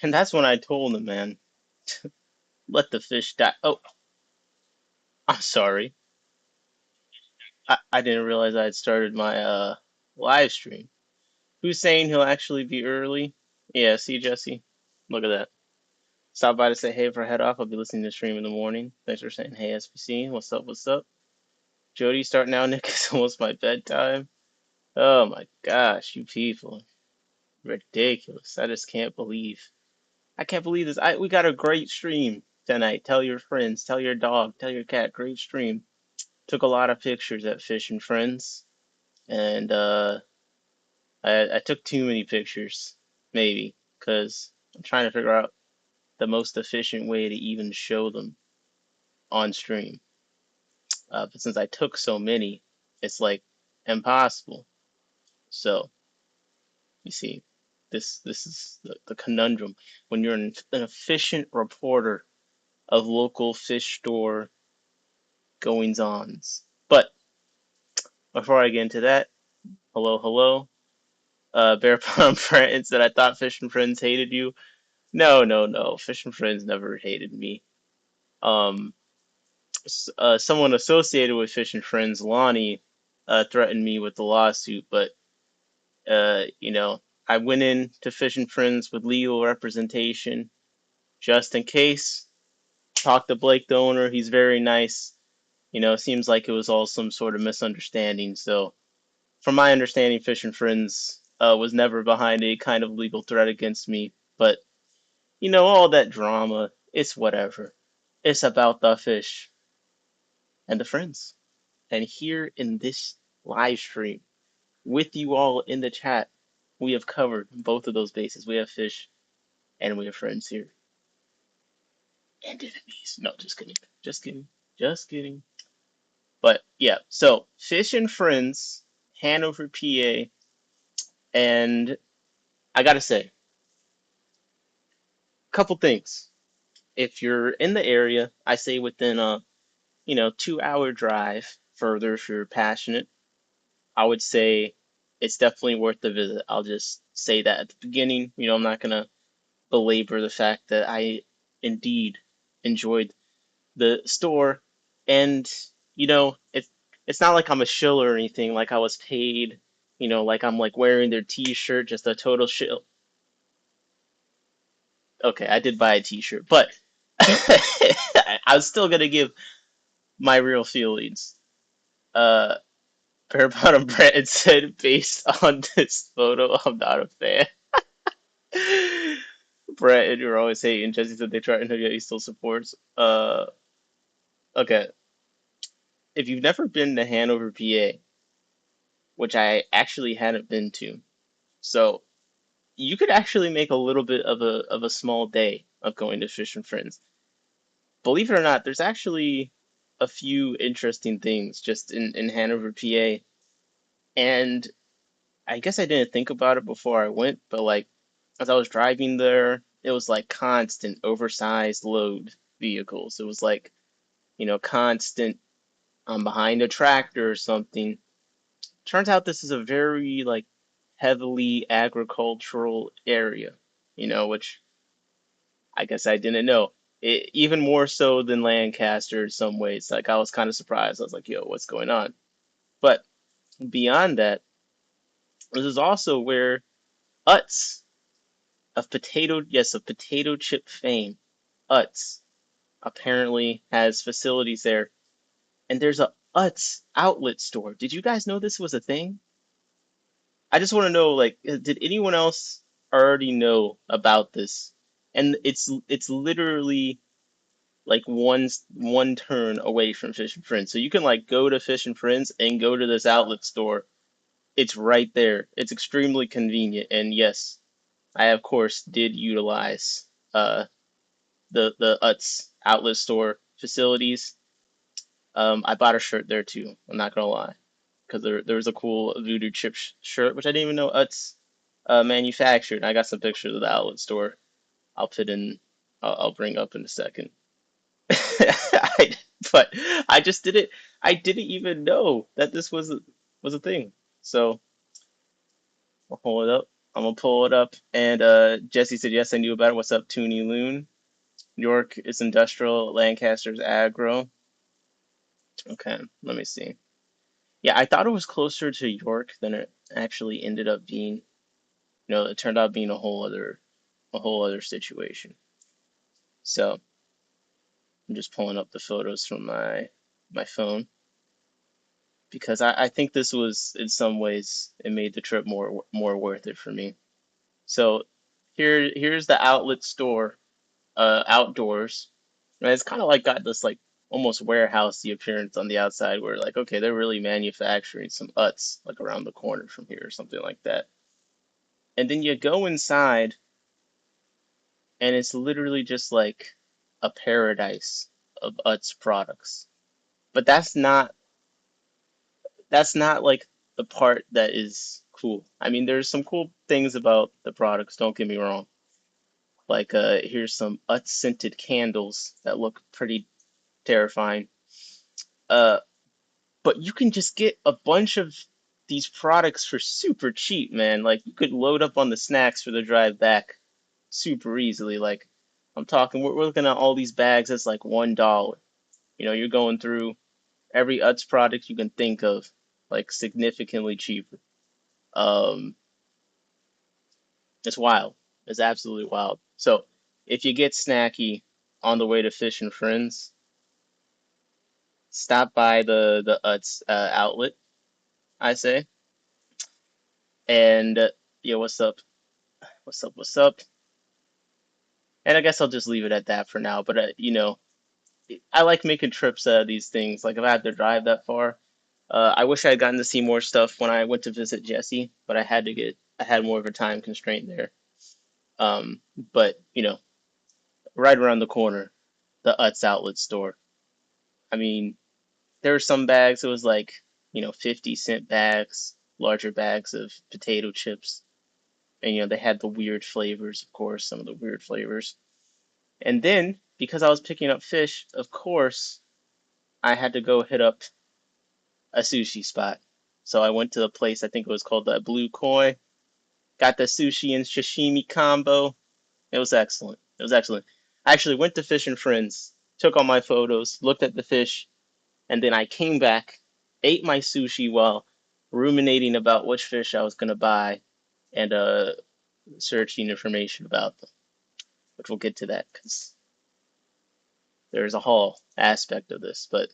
And that's when I told him, man, let the fish die. Oh, I'm sorry. I didn't realize I had started my live stream. Who's saying he'll actually be early? Yeah, see, Jesse? Look at that. Stop by to say hey for head off. I'll be listening to the stream in the morning. Thanks for saying hey, SPC. What's up? What's up? Jody, start now, Nick. It's almost my bedtime. Oh my gosh, you people. Ridiculous. I just can't believe. I can't believe this. We got a great stream tonight. Tell your friends, tell your dog, tell your cat. Great stream. Took a lot of pictures at Fish and Friends, and I took too many pictures, maybe, because I'm trying to figure out the most efficient way to even show them on stream. But since I took so many, it's like impossible. So you see, this is the conundrum when you're an efficient reporter of local fish store goings ons. But before I get into that, hello, hello. Bear Pond Brand said I thought Fish and Friends hated you. No, no, no. Fish and Friends never hated me. Um, Someone associated with Fish and Friends, Lonnie, threatened me with the lawsuit, but I went in to Fish and Friends with legal representation just in case. Talked to Blake, the owner. He's very nice. Seems like it was all some sort of misunderstanding. So, from my understanding, Fish and Friends was never behind a kind of legal threat against me. But, all that drama, it's whatever. It's about the fish and the friends. And here in this live stream, with you all in the chat, we have covered both of those bases. We have fish and we have friends here. And enemies. No, just kidding. Just kidding. Just kidding. But yeah, so Fish and Friends, Hanover PA, and I gotta say, a couple things. If you're in the area, I say within a 2 hour drive further if you're passionate, I would say it's definitely worth the visit. I'll just say that at the beginning. I'm not gonna belabor the fact that I indeed enjoyed the store, and it's not like I'm a shill or anything. Like I was paid, like I'm like wearing their T-shirt, just a total shill. Okay, I did buy a T-shirt, but I was still gonna give my real feelings. Uh, Bare Bottom Brand said, based on this photo, I'm not a fan. Brett, you're always hating. Jesse said they threatened him, yet he still supports. Okay. If you've never been to Hanover, PA, which I actually hadn't been to, so you could actually make a little bit of a small day of going to Fish and Friends. Believe it or not, there's actually a few interesting things just in Hanover, PA. And I guess I didn't think about it before I went, but like as I was driving there, it was like constant oversized load vehicles. It was like, constant I'm behind a tractor or something. Turns out this is a very like heavily agricultural area, which I guess I didn't know. Even more so than Lancaster in some ways. Like I was kind of surprised. I was like, yo, what's going on? But beyond that, this is also where Utz of potato chip fame, Utz apparently has facilities there. And there's a Utz outlet store. Did you guys know this was a thing? I just want to know, like, did anyone else already know about this? And it's literally like one turn away from Fish and Friends. So you can like go to Fish and Friends and go to this outlet store. It's right there. It's extremely convenient. And yes, I of course did utilize the Utz outlet store facilities. I bought a shirt there too. I'm not gonna lie, because there was a cool Voodoo Chip shirt, which I didn't even know Utz manufactured. I got some pictures of the outlet store. I'll put in. I'll bring up in a second. I, but I just didn't. I didn't even know that this was a thing. So I'll hold it up. I'm gonna pull it up. And Jesse said, yes, I knew about it. What's up, Toonie Loon? York is industrial, Lancaster's agro. Okay, let me see. Yeah, I thought it was closer to York than it actually ended up being. It turned out being a whole other situation. So I'm just pulling up the photos from my phone because I think this was in some ways it made the trip more worth it for me. So here's the outlet store outdoors. And it's kind of like got this like almost warehousey appearance on the outside where like okay they're really manufacturing some UTs like around the corner from here or something like that. And then you go inside and it's literally just like a paradise of UTs products. But that's not like the part that is cool. I mean, there's some cool things about the products, don't get me wrong. Like here's some UTs scented candles that look pretty terrifying. Uh but you can just get a bunch of these products for super cheap, man. Like you could load up on the snacks for the drive back super easily. Like I'm talking, we're looking at all these bags that's like $1. You're going through every UTS product you can think of, like significantly cheaper. Um, it's wild. It's absolutely wild. So if you get snacky on the way to Fish and Friends, stop by the UTS outlet, I say. And yeah, what's up? What's up? What's up? And I guess I'll just leave it at that for now. But I like making trips out of these things. Like if I have to drive that far, I wish I had gotten to see more stuff when I went to visit Jesse, but I had more of a time constraint there. Um, but right around the corner, the Utz outlet store. I mean, there were some bags. It was like 50-cent bags, larger bags of potato chips, and they had the weird flavors, of course, some of the weird flavors. And then because I was picking up fish, of course, I had to go hit up a sushi spot. So I went to a place, I think it was called the Blue Koi, got the sushi and sashimi combo. It was excellent. It was excellent. I actually went to Fish and Friends, took all my photos, looked at the fish, and then I came back, ate my sushi while ruminating about which fish I was going to buy and searching information about them, which we'll get to that because there's a haul aspect of this. But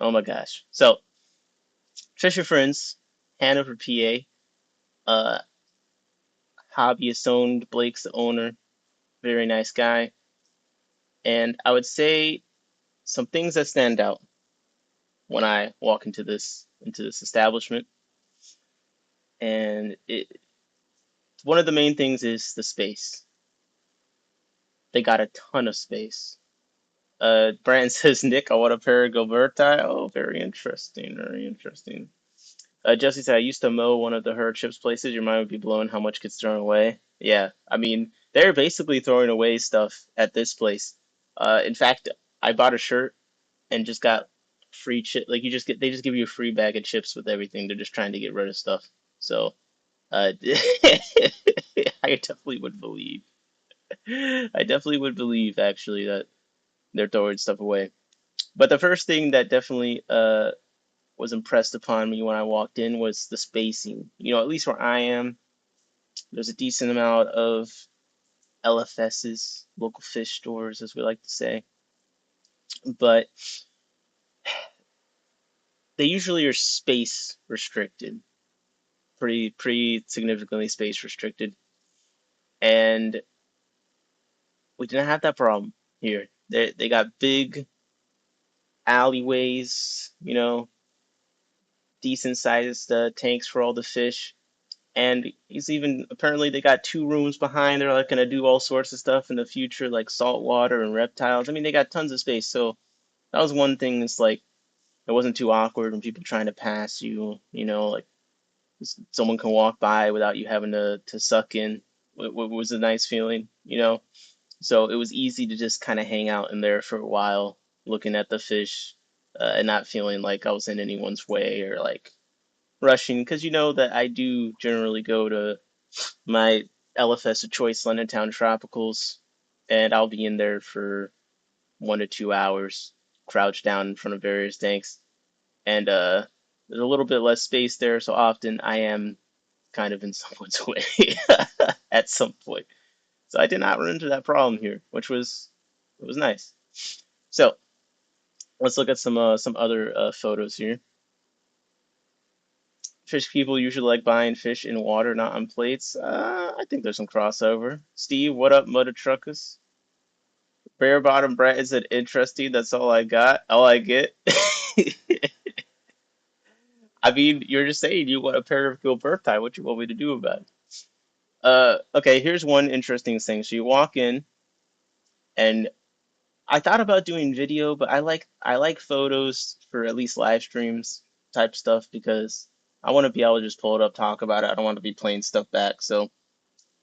oh my gosh. So, Fish and Friends, Hanover PA, uh, Hobbyist-Owned, Blake's the owner, very nice guy. And I would say some things that stand out when I walk into this establishment. And one of the main things is the space. They got a ton of space. Brandon says, Nick, I want a pair of Gilberti. Oh, very interesting, very interesting. Jesse said, I used to mow one of the her chips places. Your mind would be blown how much gets thrown away. Yeah, I mean, they're basically throwing away stuff at this place. In fact, I bought a shirt and just got free chip. Like they just give you a free bag of chips with everything. They're just trying to get rid of stuff. So, I definitely would believe. I definitely would believe actually that they're throwing stuff away. But the first thing that definitely was impressed upon me when I walked in was the spacing. At least where I am, there's a decent amount of LFSs, local fish stores, as we like to say. But they usually are space restricted, pretty significantly space restricted, and we didn't have that problem here. They got big alleyways, decent sized tanks for all the fish. And he's even apparently they got two rooms behind. They're like gonna do all sorts of stuff in the future, like saltwater and reptiles. I mean, they got tons of space. So that was one thing that's like it wasn't too awkward when people trying to pass you, like someone can walk by without you having to suck in. What was a nice feeling. So it was easy to just kind of hang out in there for a while, looking at the fish, and not feeling like I was in anyone's way or like rushing, because you know that I do generally go to my LFS of choice, London Town Tropicals, and I'll be in there for 1 to 2 hours, crouched down in front of various tanks. And there's a little bit less space there, so often I am kind of in someone's way at some point. So I did not run into that problem here, which was it was nice. So let's look at some other photos here. Fish people usually like buying fish in water, not on plates. I think there's some crossover. Steve, what up, Mother Truckers? Bare bottom Brett is it interesting? That's all I got. All I get. I mean, you're just saying you want a pair of good birth tie. What you want me to do about it? Okay, here's one interesting thing. So you walk in, and I thought about doing video, but I like photos for at least live streams type stuff because I want to be able to just pull it up, talk about it. I don't want to be playing stuff back. So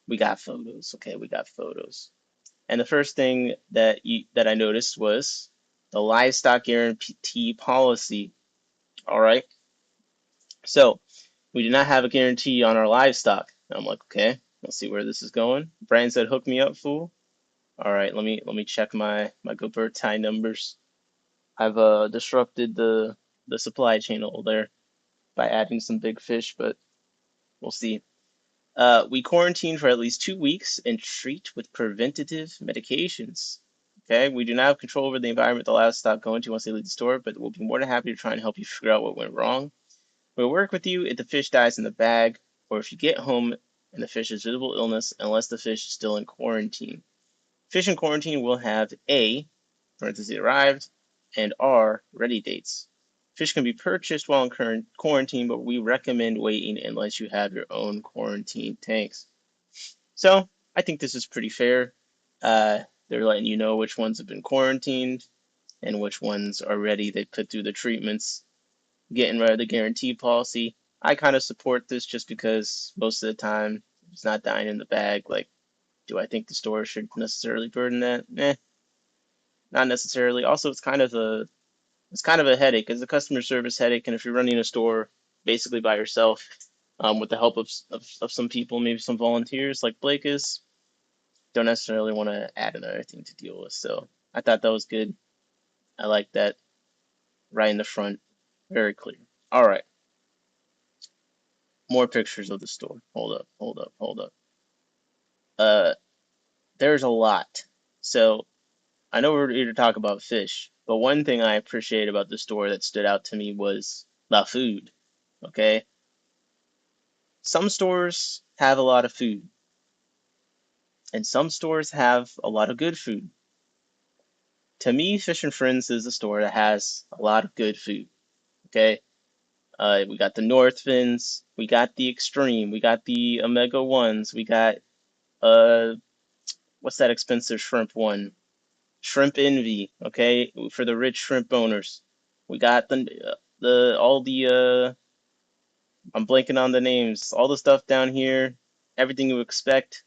we got photos. Okay, we got photos. And the first thing that I noticed was the livestock guarantee policy. All right. So we do not have a guarantee on our livestock. And I'm like, okay, let's see where this is going. Brian said, "Hook me up, fool." All right, let me check my good bird tie numbers. I've disrupted the supply chain over there by adding some big fish, but we'll see. We quarantine for at least 2 weeks and treat with preventative medications. Okay, we do not have control over the environment the livestock go into once they leave the store, but we'll be more than happy to try and help you figure out what went wrong. We'll work with you if the fish dies in the bag, or if you get home and the fish has visible illness, unless the fish is still in quarantine. Fish in quarantine will have A, parentheses arrived, and R, ready dates. Fish can be purchased while in current quarantine, but we recommend waiting unless you have your own quarantine tanks. So I think this is pretty fair. They're letting you know which ones have been quarantined and which ones are ready. They put through the treatments, getting rid of the guarantee policy. I kind of support this just because most of the time it's not dying in the bag. Like, do I think the store should necessarily burden that? Not necessarily. Also, it's kind of a headache. It's a customer service headache, and if you're running a store basically by yourself, with the help of some people, maybe some volunteers like Blake is, don't necessarily want to add another thing to deal with. So I thought that was good. I like that right in the front, very clear. All right, more pictures of the store. Hold up, hold up, hold up. Uh, there's a lot. So I know we're here to talk about fish, but one thing I appreciate about the store that stood out to me was the food. Okay, some stores have a lot of food, and some stores have a lot of good food. To me, Fish and Friends is a store that has a lot of good food. Okay, we got the Northfins, we got the Extreme, we got the Omega ones, we got uh, what's that expensive shrimp one? Shrimp Envy. Okay, for the rich shrimp owners. We got the all the I'm blanking on the names. All the stuff down here, everything you expect.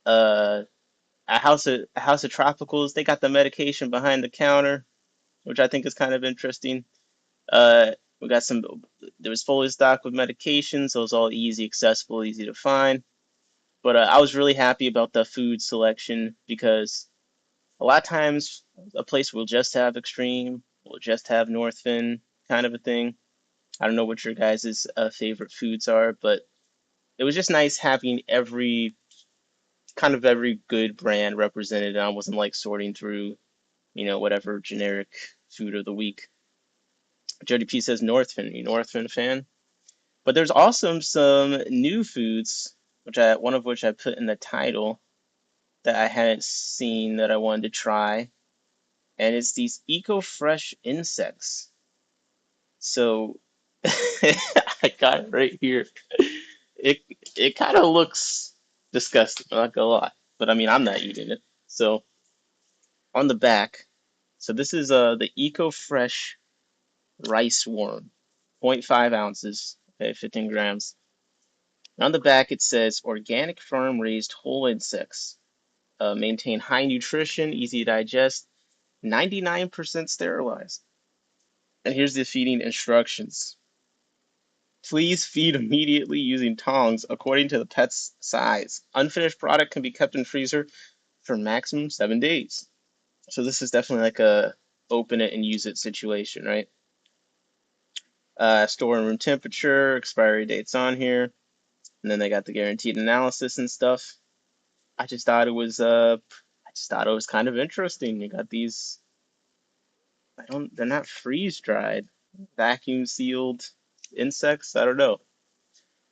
Uh, a House of Tropicals. They got the medication behind the counter, which I think is kind of interesting. We got some. There was fully stocked with medications, so it was all easy, accessible, easy to find. But I was really happy about the food selection because a lot of times a place will just have Extreme, will just have Northfin, kind of a thing. I don't know what your guys' favorite foods are, but it was just nice having every good brand represented. And I wasn't like sorting through, whatever generic food of the week. Jody P says Northfin. You Northfin fan? But there's also some new foods, one of which I put in the title that I hadn't seen that I wanted to try, and it's these eco-fresh insects. So I got it right here. It it kind of looks disgusting, I'm not gonna lie. But I mean, I'm not eating it. So on the back, so this is the eco-fresh rice worm, zero point 0.5 ounces, okay, 15 grams. On the back, it says organic farm raised whole insects. Maintain high nutrition, easy to digest, 99% sterilized. And here's the feeding instructions. Please feed immediately using tongs according to the pet's size. Unfinished product can be kept in freezer for maximum 7 days. So this is definitely like a open it and use it situation, right? Store and room temperature, expiry dates on here, and then they got the guaranteed analysis and stuff. I just thought it was kind of interesting. You got these, they're not freeze dried, vacuum sealed insects. I don't know.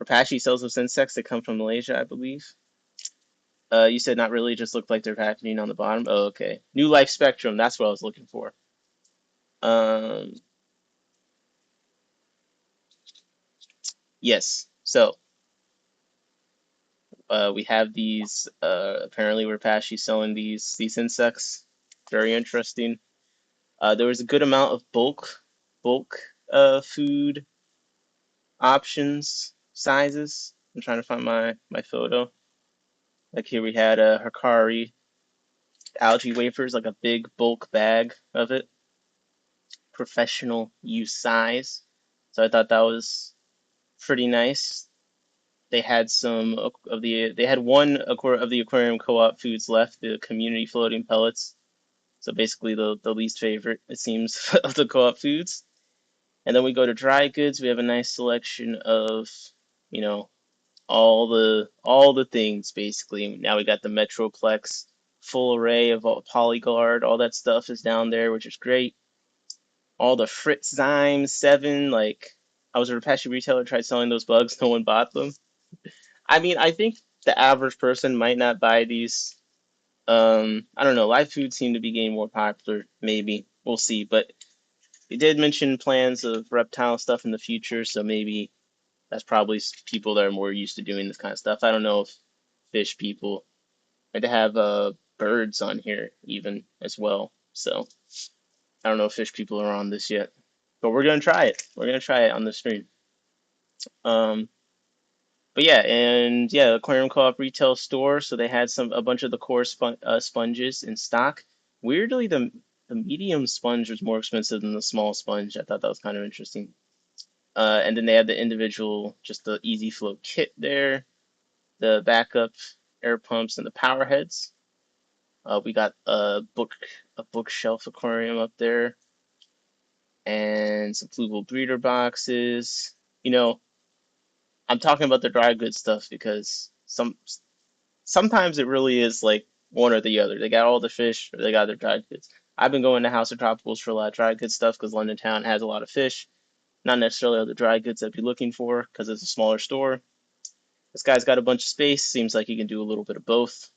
Rapashi sells those insects that come from Malaysia, I believe. You said not really, just looked like they're packaging on the bottom. Oh, okay. New Life Spectrum, that's what I was looking for. Um, yes. So, we have these. Apparently, Rapashi selling these insects. Very interesting. There was a good amount of bulk food options sizes. I'm trying to find my photo. Like here we had a Hikari algae wafers, like a big bulk bag of it, professional use size. So I thought that was pretty nice. They had they had one of the aquarium co-op foods left, the community floating pellets. So basically the least favorite, it seems, of the co-op foods. And then we go to dry goods. We have a nice selection of, you know, all the things basically. Now we got the Metroplex full array of all Polyguard, all that stuff is down there, which is great. All the Fritz Zyme 7, like I was a Apache retailer, tried selling those bugs, no one bought them. I mean, I think the average person might not buy these. I don't know. Live food seem to be getting more popular. Maybe we'll see. But they did mention plans of reptile stuff in the future, so maybe that's probably people that are more used to doing this kind of stuff. I don't know if fish people. I have birds on here even as well. So I don't know if fish people are on this yet, but we're gonna try it. We're gonna try it on the stream. Um, but yeah, and yeah, Aquarium Co-op retail store. So they had a bunch of the core sponges in stock. Weirdly, the medium sponge was more expensive than the small sponge. I thought that was kind of interesting. And then they had the individual, just the Easy Flow kit there, the backup air pumps, and the power heads. We got a bookshelf aquarium up there, and some Pluval breeder boxes. You know, I'm talking about the dry goods stuff because sometimes it really is like one or the other. They got all the fish or they got their dry goods. I've been going to House of Tropicals for a lot of dry goods stuff because London Town has a lot of fish. Not necessarily all the dry goods I'd be looking for because it's a smaller store. This guy's got a bunch of space. Seems like he can do a little bit of both.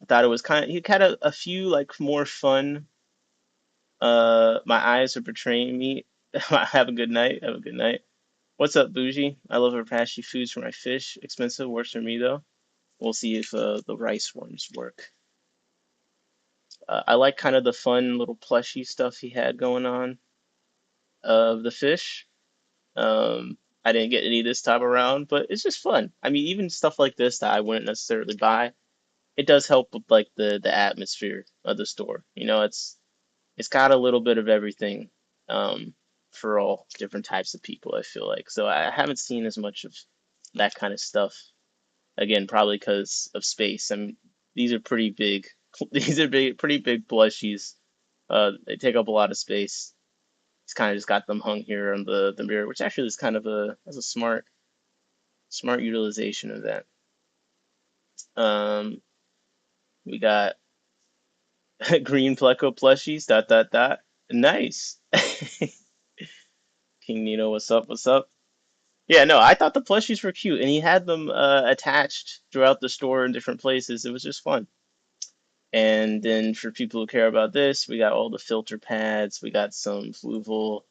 I thought it was he had a few like more fun. My eyes are betraying me. Have a good night. Have a good night. What's up, Bougie? I love Apache foods for my fish. Expensive, works for me though. We'll see if the rice ones work. I like kind of the fun little plushy stuff he had going on of the fish. I didn't get any this time around, but it's just fun. I mean, even stuff like this that I wouldn't necessarily buy, it does help with like the atmosphere of the store. You know, it's got a little bit of everything, um, for all different types of people, I feel like. So I haven't seen as much of that kind of stuff. Again, probably because of space. I mean, these are pretty big. These are pretty big plushies. They take up a lot of space. It's kind of just got them hung here on the mirror, which actually is kind of a smart utilization of that. Um, we got green Pleco plushies. Dot dot dot. Nice. King Nino, what's up? What's up? Yeah, no, I thought the plushies were cute, and he had them attached throughout the store in different places. It was just fun. And then for people who care about this, we got all the filter pads. We got some Fluval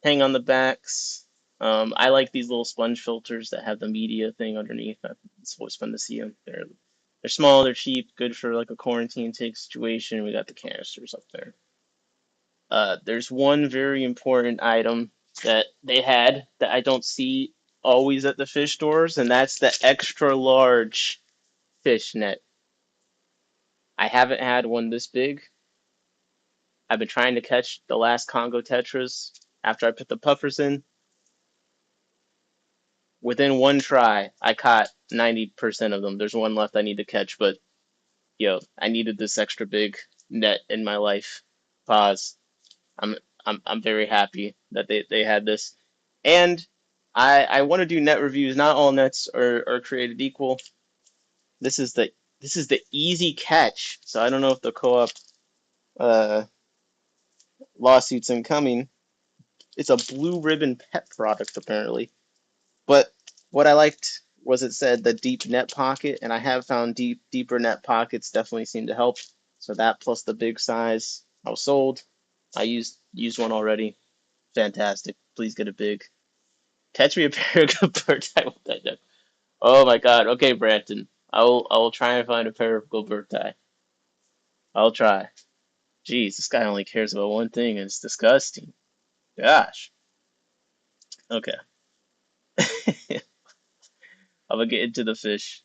hang on the backs. I like these little sponge filters that have the media thing underneath. It's always fun to see them. They're small, they're cheap, good for like a quarantine take situation. We got the canisters up there. There's one very important item that they had that I don't see always at the fish stores, and that's the extra large fish net. I haven't had one this big. I've been trying to catch the last Congo tetras after I put the puffers in. within one try, I caught 90% of them. There's one left I need to catch, but yo, I needed this extra big net in my life. Pause. I'm I'm very happy that they had this. And I want to do net reviews. Not all nets are created equal. This is the easy catch. So I don't know if the co-op uh lawsuits incoming. It's a blue ribbon pet product apparently. But what I liked was it said the deep net pocket, and I have found deeper net pockets definitely seem to help. So that plus the big size, I was sold. I used one already. Fantastic. Please get a big. Catch me a pair of good bird tie with that duck. Oh my God. Okay, Branton. I will try and find a pair of good bird tie. I'll try. Jeez, this guy only cares about one thing, and it's disgusting. Gosh. Okay. I'm gonna get into the fish.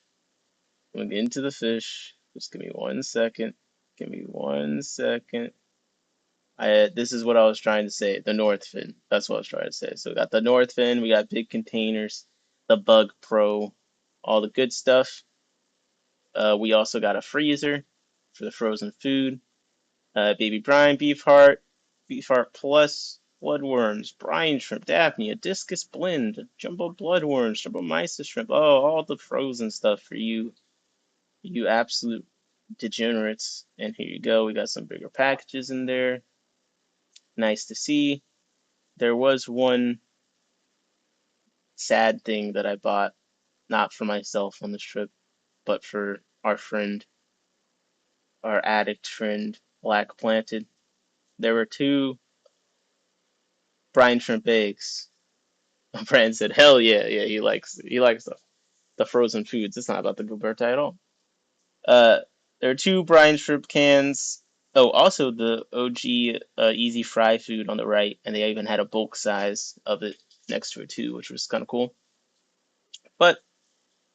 I'm gonna get into the fish. Just give me 1 second. Give me 1 second. This is what I was trying to say. The North Fin. That's what I was trying to say. So we got the North Fin. We got big containers. The Bug Pro. All the good stuff. We also got a freezer for the frozen food. Baby brine, beef heart plus, bloodworms, brine shrimp, daphnia, discus blend, jumbo bloodworms, jumbo mysis shrimp. Oh, all the frozen stuff for you, you absolute degenerates. And here you go. We got some bigger packages in there. Nice to see. There was one sad thing that I bought, not for myself on this trip, but for our friend, our addict friend, Black Planted. There were two brine shrimp eggs. Brian said, "Hell yeah, yeah." He likes the frozen foods. It's not about the Gilberta at all. Uh, there are two brine shrimp cans. Oh, also the OG easy fry food on the right, and they even had a bulk size of it next to it too, which was kind of cool. But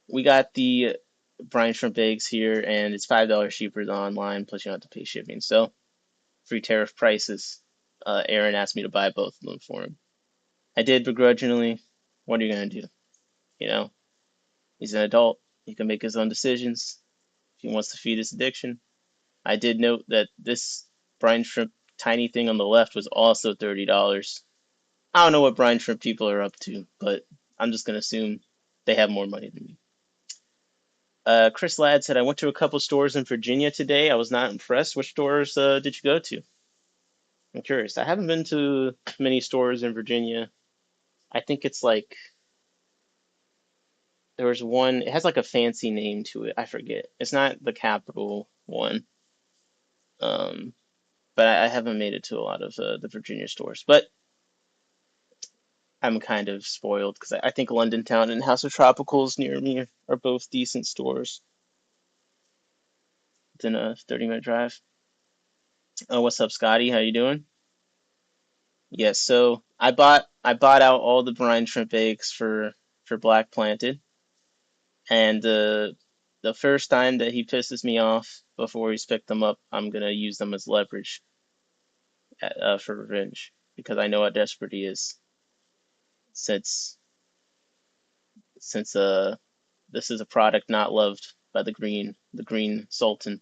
we got the brine shrimp eggs here, and it's $5 cheaper than online. Plus, you don't have to pay shipping. So free tariff prices. Aaron asked me to buy both of them for him. I did begrudgingly. What are you gonna do? You know, he's an adult. He can make his own decisions. If he wants to feed his addiction. I did note that this brine shrimp tiny thing on the left was also $30. I don't know what brine shrimp people are up to, but I'm just gonna assume they have more money than me. Chris Ladd said I went to a couple stores in Virginia today. I was not impressed. Which stores did you go to? I'm curious. I haven't been to many stores in Virginia. I think it's like there was one. It has like a fancy name to it. I forget. It's not the Capital one. Um, but I haven't made it to a lot of the Virginia stores. But I'm kind of spoiled because I think London Town and House of Tropicals near me are both decent stores within a 30-minute drive. Oh, what's up, Scotty? How you doing? Yes, so I bought out all the brine shrimp eggs for Black Planted, and the first time that he pisses me off before he's picked them up, I'm gonna use them as leverage for revenge because I know how desperate he is since since this is a product not loved by the green sultan.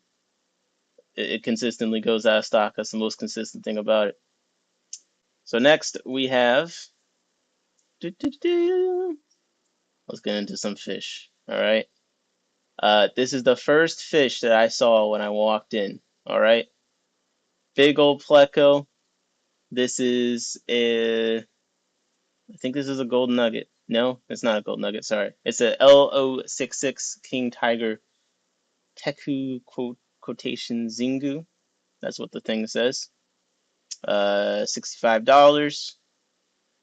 It consistently goes out of stock. That's the most consistent thing about it. So next we have let's get into some fish. All right. This is the first fish that I saw when I walked in. All right. Big old pleco. This is I think this is a gold nugget. No, it's not a gold nugget. Sorry. It's a LO66 King Tiger Teku quotation Zingu. That's what the thing says. $65.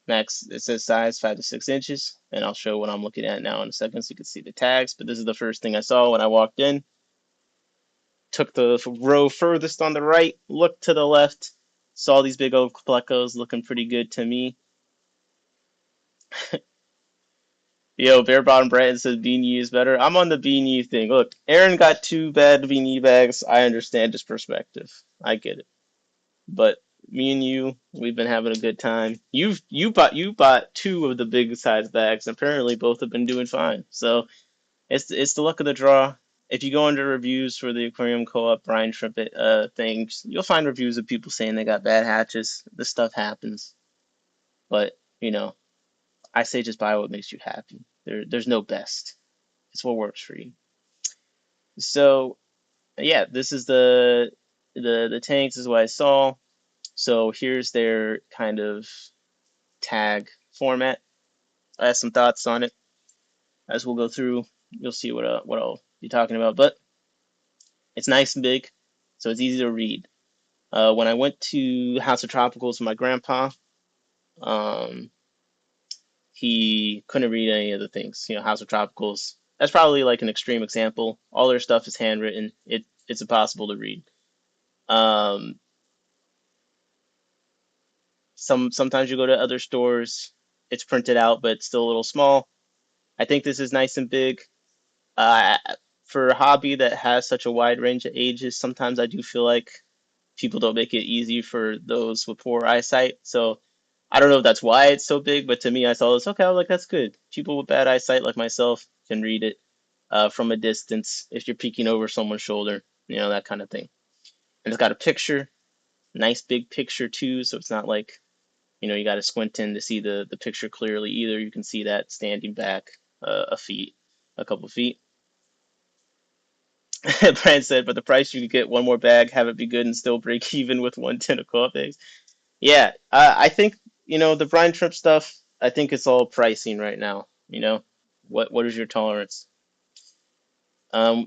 Max, it says size 5 to 6 inches. And I'll show what I'm looking at now in a second so you can see the tags. But this is the first thing I saw when I walked in. Took the row furthest on the right, looked to the left, saw these big old plecos looking pretty good to me. Yo, Bear Bottom Brandon says beanie is better. I'm on the beanie thing. Look, Aaron got two bad beanie bags. I understand his perspective. I get it. But Me and you, we've been having a good time. You bought two of the big size bags. Apparently, both have been doing fine. So it's the luck of the draw. If you go under reviews for the aquarium co-op brine shrimp things, you'll find reviews of people saying they got bad hatches. This stuff happens, but I say just buy what makes you happy. There's no best. It's what works for you. So yeah, this is the tanks. This is what I saw. So here's their kind of tag format. I have some thoughts on it as we'll go through. You'll see what I'll be talking about, but it's nice and big, so it's easy to read. When I went to House of Tropicals with my grandpa, um, he couldn't read any of the things. House of Tropicals. That's probably like an extreme example. All their stuff is handwritten. It's impossible to read. Um, sometimes you go to other stores, it's printed out, but it's still a little small. I think this is nice and big. Uh, for a hobby that has such a wide range of ages, sometimes I do feel like people don't make it easy for those with poor eyesight. So I don't know if that's why it's so big, but to me, I saw this. Okay, I was like, that's good. People with bad eyesight like myself can read it from a distance if you're peeking over someone's shoulder, that kind of thing. And it's got a picture, nice big picture too, so it's not like you got to squint in to see the picture clearly either. You can see that standing back a couple feet. Brian said, but the price you could get one more bag, have it be good, and still break even with one tin of co-op eggs. Yeah, I think the brine shrimp stuff. I think it's all pricing right now. What is your tolerance?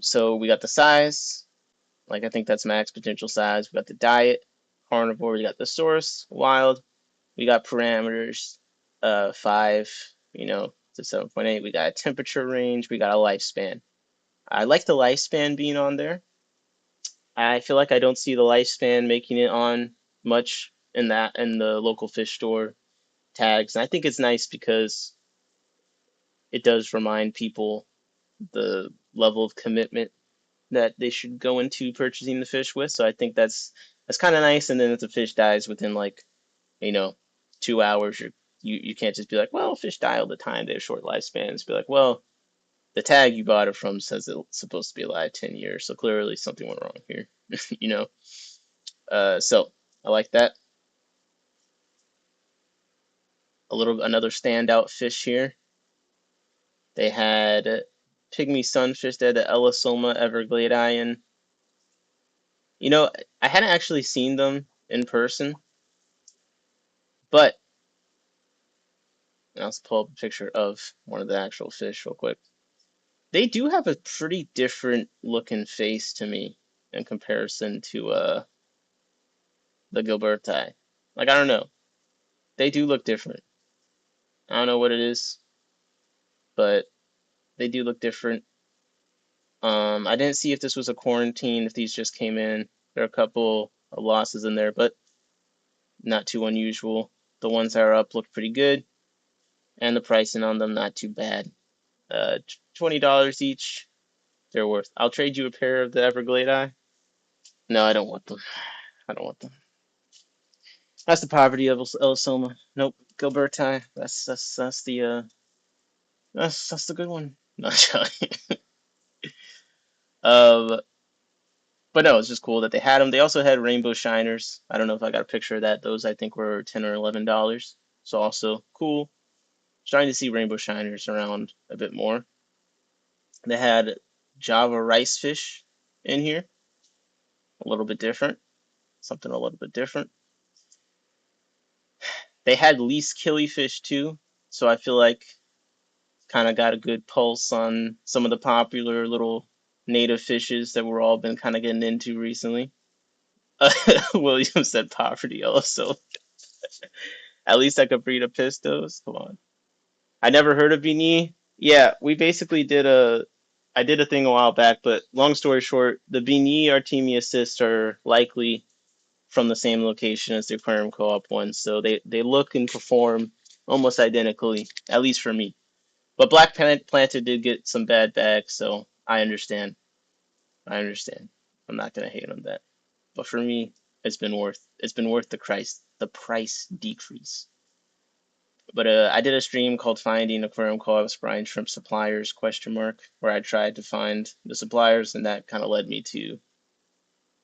So we got the size, like I think that's max potential size. We got the diet, carnivore. We got the source, wild. We got parameters, 5, to 7.8. We got a temperature range. We got a lifespan. I like the lifespan being on there. I feel like I don't see the lifespan making it on much in the local fish store tags. And I think it's nice because it does remind people the level of commitment that they should go into purchasing the fish with. So I think that's kind of nice. And then if the fish dies within like, you know, 2 hours, you can't just be like, well, fish die all the time. They have short lifespans. Be like, well, the tag you bought it from says it's supposed to be alive 10 years. So clearly something went wrong here, you know? So I like that. Another standout fish here. They had pygmy sunfish. They had the Elasoma everglades. You know, I hadn't actually seen them in person, but I'll just pull up a picture of one of the actual fish real quick. They do have a pretty different looking face to me in comparison to the Gilberti. Like I don't know, they do look different. I don't know what it is, but they do look different. I didn't see if this was a quarantine, if these just came in. There are a couple of losses in there, but not too unusual. The ones that are up look pretty good, and the pricing on them not too bad. $20 each. They're worth. I'll trade you a pair of the Everglade. No, I don't want them. I don't want them. That's the poverty of Elisoma. Nope. Gilberti. That's the that's the good one. No, um, but no, it's just cool that they had them. They also had rainbow shiners. I don't know if I got a picture of that. Those I think were $10 or $11. So also cool. Starting to see rainbow shiners around a bit more. They had Java rice fish in here. A little bit different. Something a little bit different. They had least killifish too. So I feel like kind of got a good pulse on some of the popular little native fishes that we're all been kind of getting into recently. William said poverty also. At least I could breed a pistos. Come on. I never heard of Bini. Yeah, we basically I did a thing a while back, but long story short, the Bini Artemia cysts are likely from the same location as the aquarium co-op ones, so they look and perform almost identically, at least for me. But Black Planta did get some bad bags, so I understand. I understand. I'm not gonna hate on that. But for me, it's been worth the price decrease. But I did a stream called Finding Aquarium Co-ops Brine Shrimp Suppliers question mark where I tried to find the suppliers and that kind of led me to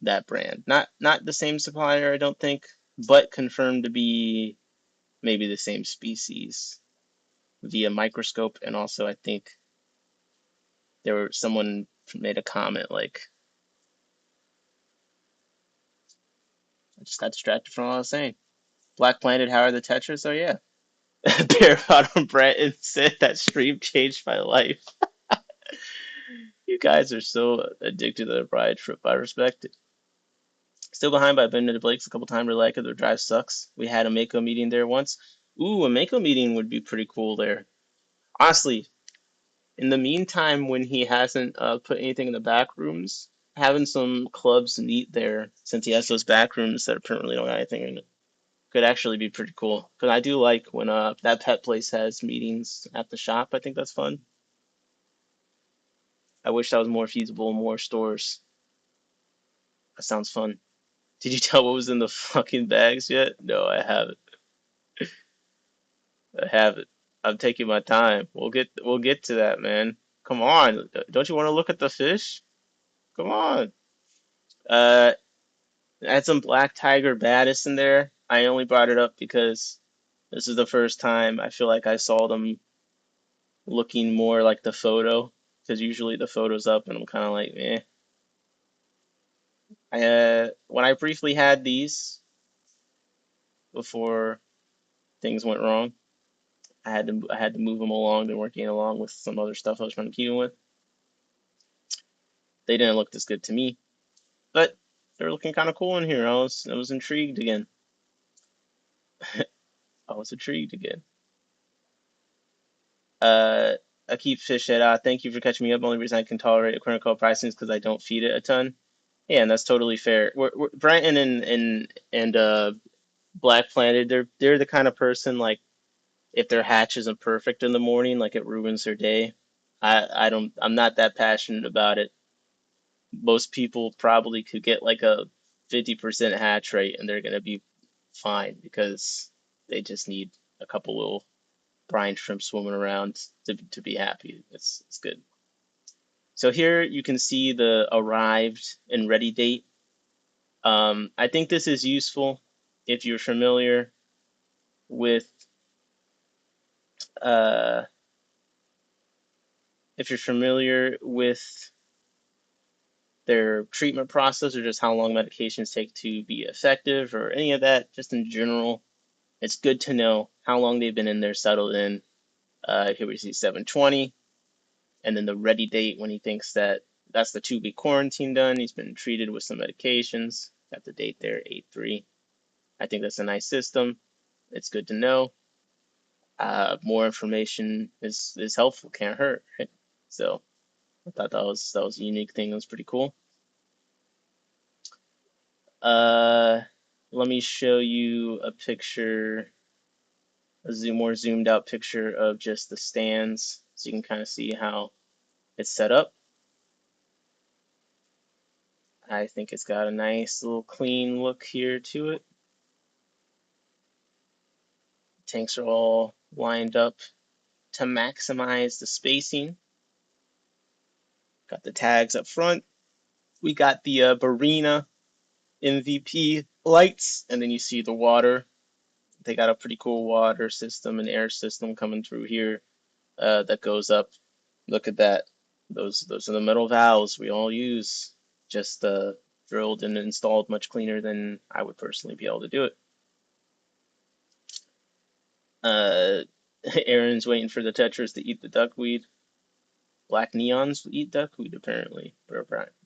that brand. Not the same supplier, I don't think, but confirmed to be maybe the same species via microscope. And also I think someone made a comment like I just got distracted from what I was saying. Black Planet, how are the tetras? Oh yeah. Bear Bottom Breton said that stream changed my life. You guys are so addicted to the bride trip. I respect it. Still behind, but I've been to the Blake's a couple times. Really like it. Their drive sucks. We had a Mako meeting there once. Ooh, a Mako meeting would be pretty cool there. Honestly, in the meantime, when he hasn't put anything in the back rooms, having some clubs meet there, since he has those back rooms that apparently don't have anything in it, could actually be pretty cool. Because I do like when that pet place has meetings at the shop. I think that's fun. I wish that was more feasible in more stores. That sounds fun. Did you tell what was in the fucking bags yet? No, I haven't. I haven't. I'm taking my time. We'll get to that, man. Come on. Don't you want to look at the fish? Come on. Uh, I had some black tiger baddest in there. I only brought it up because this is the first time I feel like I saw them looking more like the photo. Because usually the photo's up and I'm kind of like, eh. When I briefly had these before things went wrong, I had to move them along. They weren't getting along with some other stuff I was trying to keep them with. They didn't look this good to me, but they're looking kind of cool in here. I was intrigued again. I was intrigued again. Uh, I keep fish at thank you for catching me up. Only reason I can tolerate aquarium co pricing is because I don't feed it a ton. Yeah, and that's totally fair. Brighton and Black Planet, they're the kind of person like if their hatch isn't perfect in the morning, like it ruins their day. I'm not that passionate about it. Most people probably could get like a 50% hatch rate and they're gonna be fine because they just need a couple little brine shrimp swimming around to be happy. It's good. So here you can see the arrived and ready date. I think this is useful if you're familiar with uh, if you're familiar with their treatment process or just how long medications take to be effective or any of that, just in general. It's good to know how long they've been in there, settled in. Here we see 720, and then the ready date when he thinks that's the 2-week quarantine done. He's been treated with some medications. Got the date there, 8/3. I think that's a nice system. It's good to know. More information is helpful, can't hurt, right? So I thought that was a unique thing. That was pretty cool. Uh, Let me show you a picture, more zoomed out picture of just the stands, so you can kind of see how it's set up. I think it's got a nice little clean look here to it. Tanks are all lined up to maximize the spacing. Got the tags up front. We got the Barina MVP lights, and then you see the water. They got a pretty cool water system and air system coming through here that goes up. Look at that. Those are the metal valves we all use. Just drilled and installed much cleaner than I would personally be able to do it. Uh, Aaron's waiting for the tetras to eat the duckweed. Black neons eat duckweed, apparently.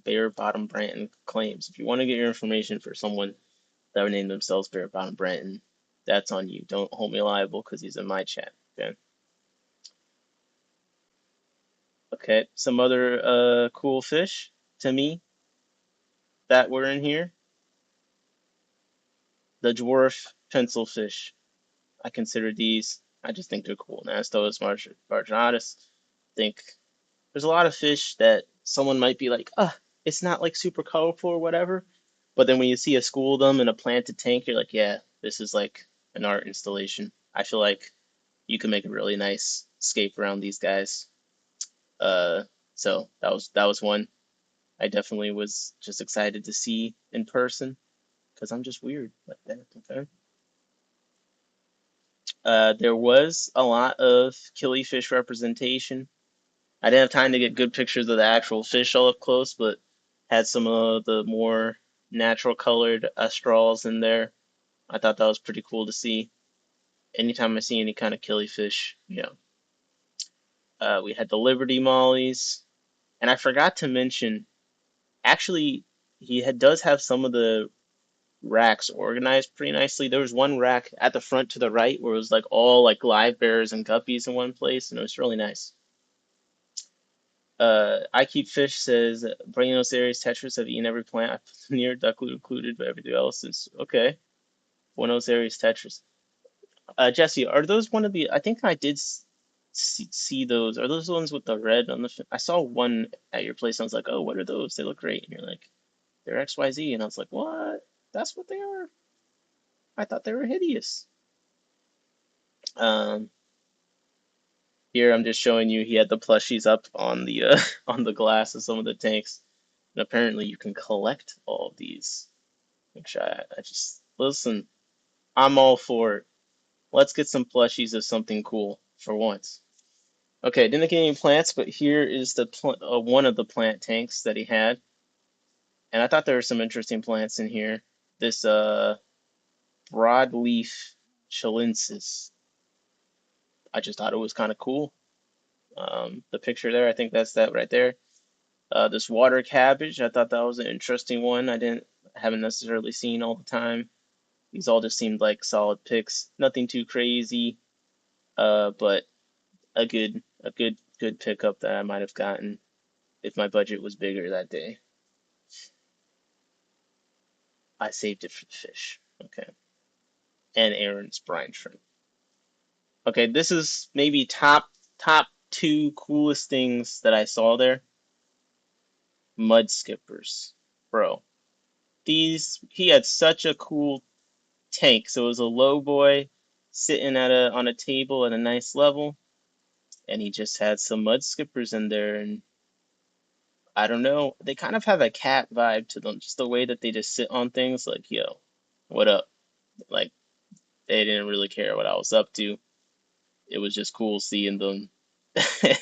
Bear Bottom Branton claims. If you want to get your information for someone that would name themselves Bear Bottom Branton, that's on you. Don't hold me liable because he's in my chat. Okay. Okay. Some other cool fish to me that were in here. The dwarf pencil fish. I consider these. I just think they're cool. Nastos marginatus. Think there's a lot of fish that someone might be like, it's not like super colorful or whatever. But then when you see a school of them in a planted tank, you're like, yeah, this is like an art installation. I feel like you can make a really nice scape around these guys. Uh, so that was one I definitely was just excited to see in person because I'm just weird like that. Okay. There was a lot of killifish representation. I didn't have time to get good pictures of the actual fish all up close, but had some of the more natural colored straws in there. I thought that was pretty cool to see. Anytime I see any kind of killifish, we had the Liberty Mollies, and I forgot to mention, actually, does have some of the racks organized pretty nicely. There was one rack at the front to the right where it was like all like live bears and guppies in one place, and it was really nice. I Keep Fish says Buenos Aires Tetris have eaten every plant near duck included, but everything else is okay. Buenos Aires Tetris. Jesse, are those one of the? I think I did see those. Are those the ones with the red on the? I saw one at your place. I was like, oh, what are those? They look great. And you're like, they're XYZ, and I was like, what? That's what they are. I thought they were hideous. Um, Here I'm just showing you he had the plushies up on the on the glass of some of the tanks, and apparently you can collect all of these. Which I just listen. I'm all for it. Let's get some plushies of something cool for once. Okay, didn't get any plants, but here is the one of the plant tanks that he had, and I thought there were some interesting plants in here. This broadleaf chilensis. I just thought it was kind of cool. The picture there, I think that's that right there. This water cabbage, I thought that was an interesting one. Haven't necessarily seen all the time. These all just seemed like solid picks. Nothing too crazy, but good pickup that I might have gotten if my budget was bigger that day. I saved it for the fish. Okay. And Aaron's brine shrimp. Okay, this is maybe top two coolest things that I saw there. Mud skippers. Bro. He had such a cool tank. So it was a low boy sitting on a table at a nice level, and he just had some mud skippers in there, and I don't know, they kind of have a cat vibe to them, just the way that they just sit on things like, yo, what up? Like they didn't really care what I was up to. It was just cool seeing them. Let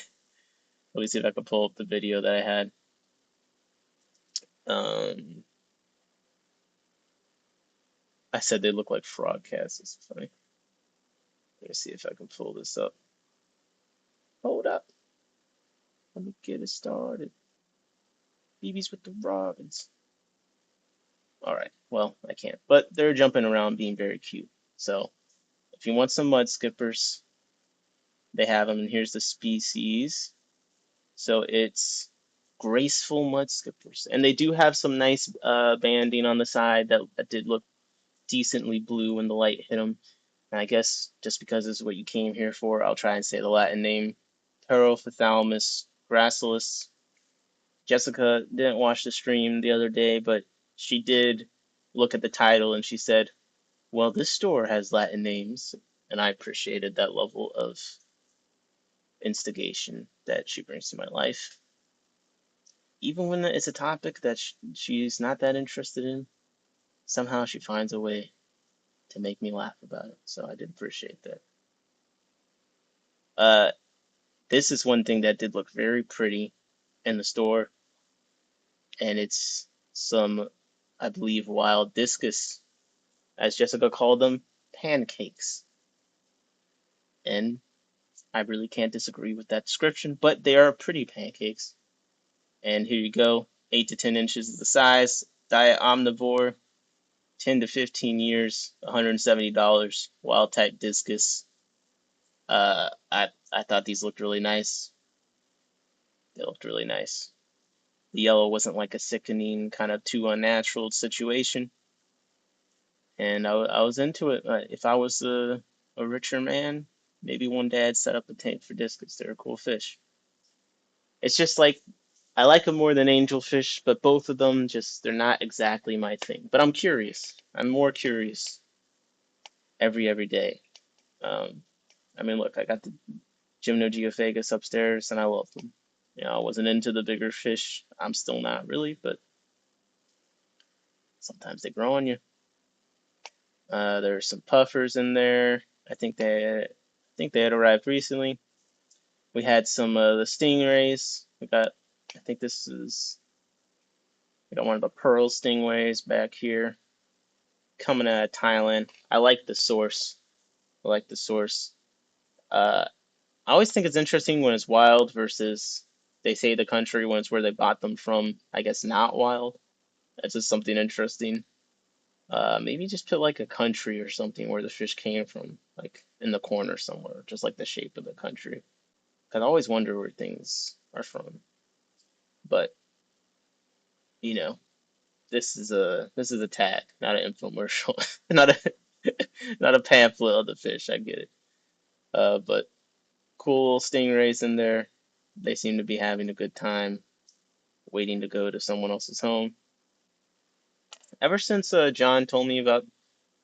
me see if I can pull up the video that I had. Um, I said they look like frog cats. It's funny. Let me see if I can pull this up. Hold up. Let me get it started. BB's with the robins. All right. Well, I can't. But they're jumping around being very cute. So if you want some mud skippers, they have them. And here's the species. So it's graceful mud skippers. And they do have some nice banding on the side that did look decently blue when the light hit them. And I guess just because this is what you came here for, I'll try and say the Latin name. Pterophthalmus gracilis. Jessica didn't watch the stream the other day, but she did look at the title and she said, well, this store has Latin names, and I appreciated that level of instigation that she brings to my life. Even when it's a topic that she's not that interested in, somehow she finds a way to make me laugh about it. So I did appreciate that. Uh, this is one thing that did look very pretty in the store, and it's some, I believe, wild discus, as Jessica called them, pancakes. And I really can't disagree with that description, but they are pretty pancakes. And here you go, 8 to 10 inches is the size, diet omnivore, 10 to 15 years, $170, wild type discus. I thought these looked really nice. They looked really nice. The yellow wasn't like a sickening kind of too unnatural situation, and I was into it. If I was a richer man, maybe one day I'd set up a tank for discus. They're a cool fish. It's just like I like them more than angelfish, but both of them just they're not exactly my thing. But I'm curious. I'm more curious every day. Um, I mean, look, I got the Gymnogeophagus upstairs, and I love them. You know, I wasn't into the bigger fish. I'm still not really, but sometimes they grow on you. There's some puffers in there. I think they had arrived recently. We had some the stingrays. I think we got one of the pearl stingrays back here coming out of Thailand. I like the source. I like the source. Uh, I always think it's interesting when it's wild versus they say the country when it's where they bought them from. I guess not wild. That's just something interesting. Maybe just put like a country or something where the fish came from, like in the corner somewhere, just like the shape of the country. 'Cause I always wonder where things are from. But you know, this is a tag, not an infomercial, not a not a pamphlet of the fish. I get it. But cool stingrays in there. They seem to be having a good time, waiting to go to someone else's home. Ever since John told me about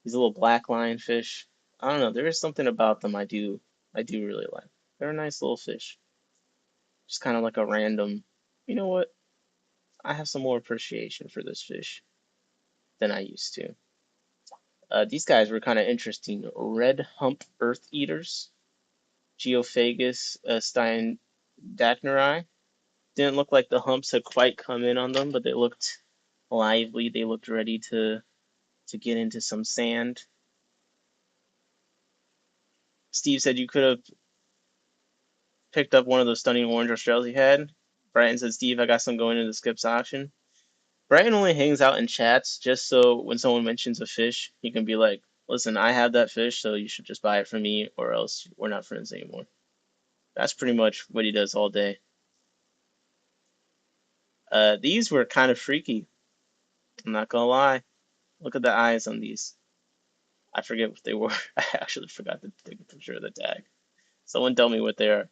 these little black lionfish, I don't know. There is something about them I do really like. They're a nice little fish. Just kind of like a random. You know what? I have some more appreciation for this fish than I used to. These guys were kind of interesting. Red hump earth eaters, Geophagus steindachnerai. Didn't look like the humps had quite come in on them, but they looked lively. They looked ready to get into some sand. Steve said you could have picked up one of those stunning orange Australs he had. Brighton said, Steve, I got some going into Skip's auction. Brighton only hangs out in chats just so when someone mentions a fish, he can be like, listen, I have that fish, so you should just buy it from me, or else we're not friends anymore. That's pretty much what he does all day. These were kind of freaky. I'm not gonna lie. Look at the eyes on these. I forget what they were. I actually forgot to take a picture of the tag. Someone tell me what they are.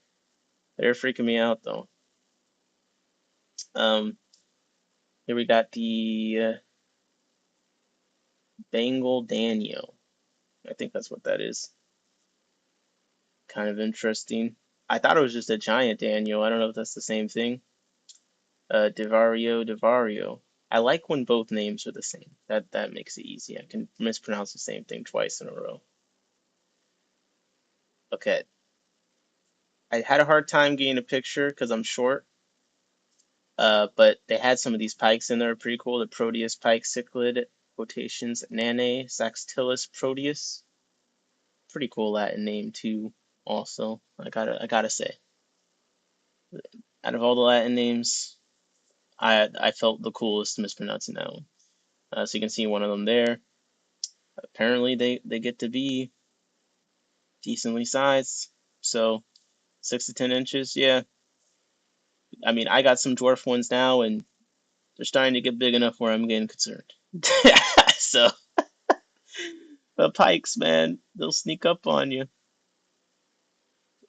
They're freaking me out though. Um, Here we got the Bengal Danio. I think that's what that is. Kind of interesting. I thought it was just a giant Daniel. I don't know if that's the same thing. Devario. I like when both names are the same. That makes it easy. I can mispronounce the same thing twice in a row. Okay. I had a hard time getting a picture because I'm short. But they had some of these pikes in there, pretty cool. The Proteus pike cichlid, quotations, Nanae, Saxtilis Proteus. Pretty cool Latin name too. Also, I gotta say, out of all the Latin names, I felt the coolest mispronouncing that one. So you can see one of them there. Apparently they get to be decently sized. So 6 to 10 inches, yeah. I mean, I got some dwarf ones now, and they're starting to get big enough where I'm getting concerned. So the pikes, man, they'll sneak up on you,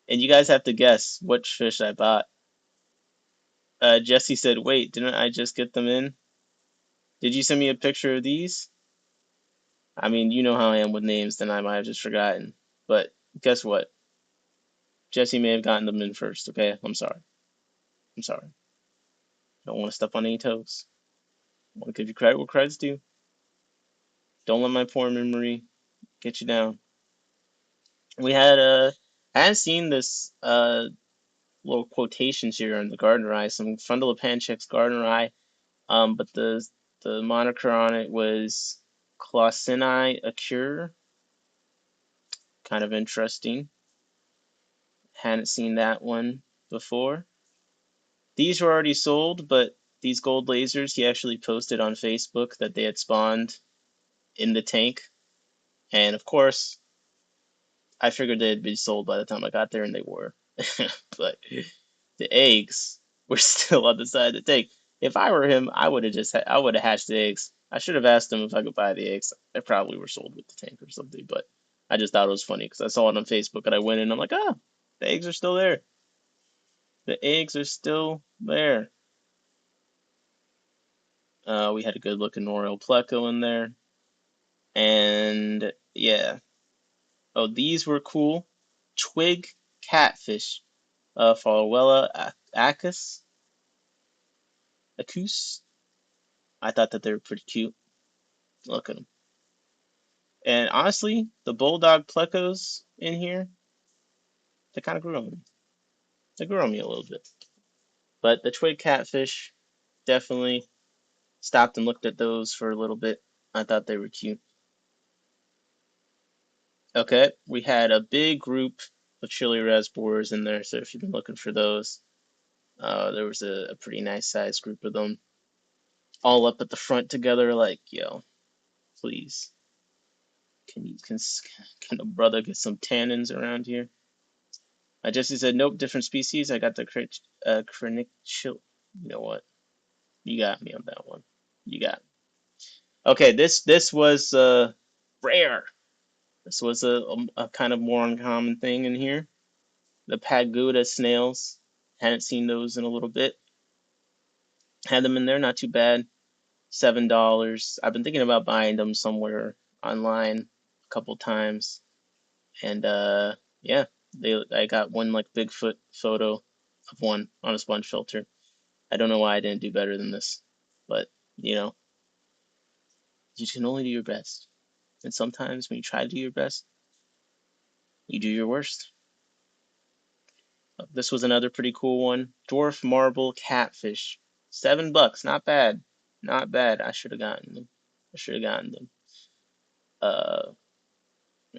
and you guys have to guess which fish I bought. Jesse said, "Wait, didn't I just get them in? Did you send me a picture of these?" I mean, you know how I am with names, then I might have just forgotten. But guess what? Jesse may have gotten them in first, okay? I'm sorry. I'm sorry. Don't want to step on any toes. I want to give you credit where credit's due. Don't let my poor memory get you down. We had I hadn't seen this little quotations here on the garden eye, some Frondolepanchek's garden eye, but the moniker on it was Clausini Acure. Kind of interesting. Hadn't seen that one before. These were already sold, but these gold lasers, he actually posted on Facebook that they had spawned in the tank. And of course, I figured they'd be sold by the time I got there, and they were. But the eggs were still on the side of the tank. If I were him, I would have hatched the eggs. I should have asked him if I could buy the eggs. They probably were sold with the tank or something, but I just thought it was funny because I saw it on Facebook and I went in and I'm like, ah, the eggs are still there. The eggs are still there. We had a good looking Royal Pleco in there. And yeah. Oh, these were cool. Twig catfish. Falwella acus. I thought that they were pretty cute. Look at them. And honestly, the bulldog plecos in here, they kind of grew on me. They grew on me a little bit. But the twig catfish, definitely stopped and looked at those for a little bit. I thought they were cute. Okay, we had a big group of chili raspberries in there, so if you've been looking for those, there was a pretty nice sized group of them, all up at the front together. Like, yo, please, can you can a brother get some tannins around here? Jesse said, nope, different species. I got the cranichil. You know what? You got me on that one. You got me. Okay, this was rare. This was a kind of more uncommon thing in here. The Pagoda snails. Hadn't seen those in a little bit. Had them in there, not too bad. $7. I've been thinking about buying them somewhere online a couple times. And yeah, I got one like Bigfoot photo of one on a sponge filter. I don't know why I didn't do better than this, but you know, you can only do your best. And sometimes when you try to do your best, you do your worst. This was another pretty cool one. Dwarf marble catfish. $7, not bad. Not bad. I should have gotten them. I should have gotten them. Uh,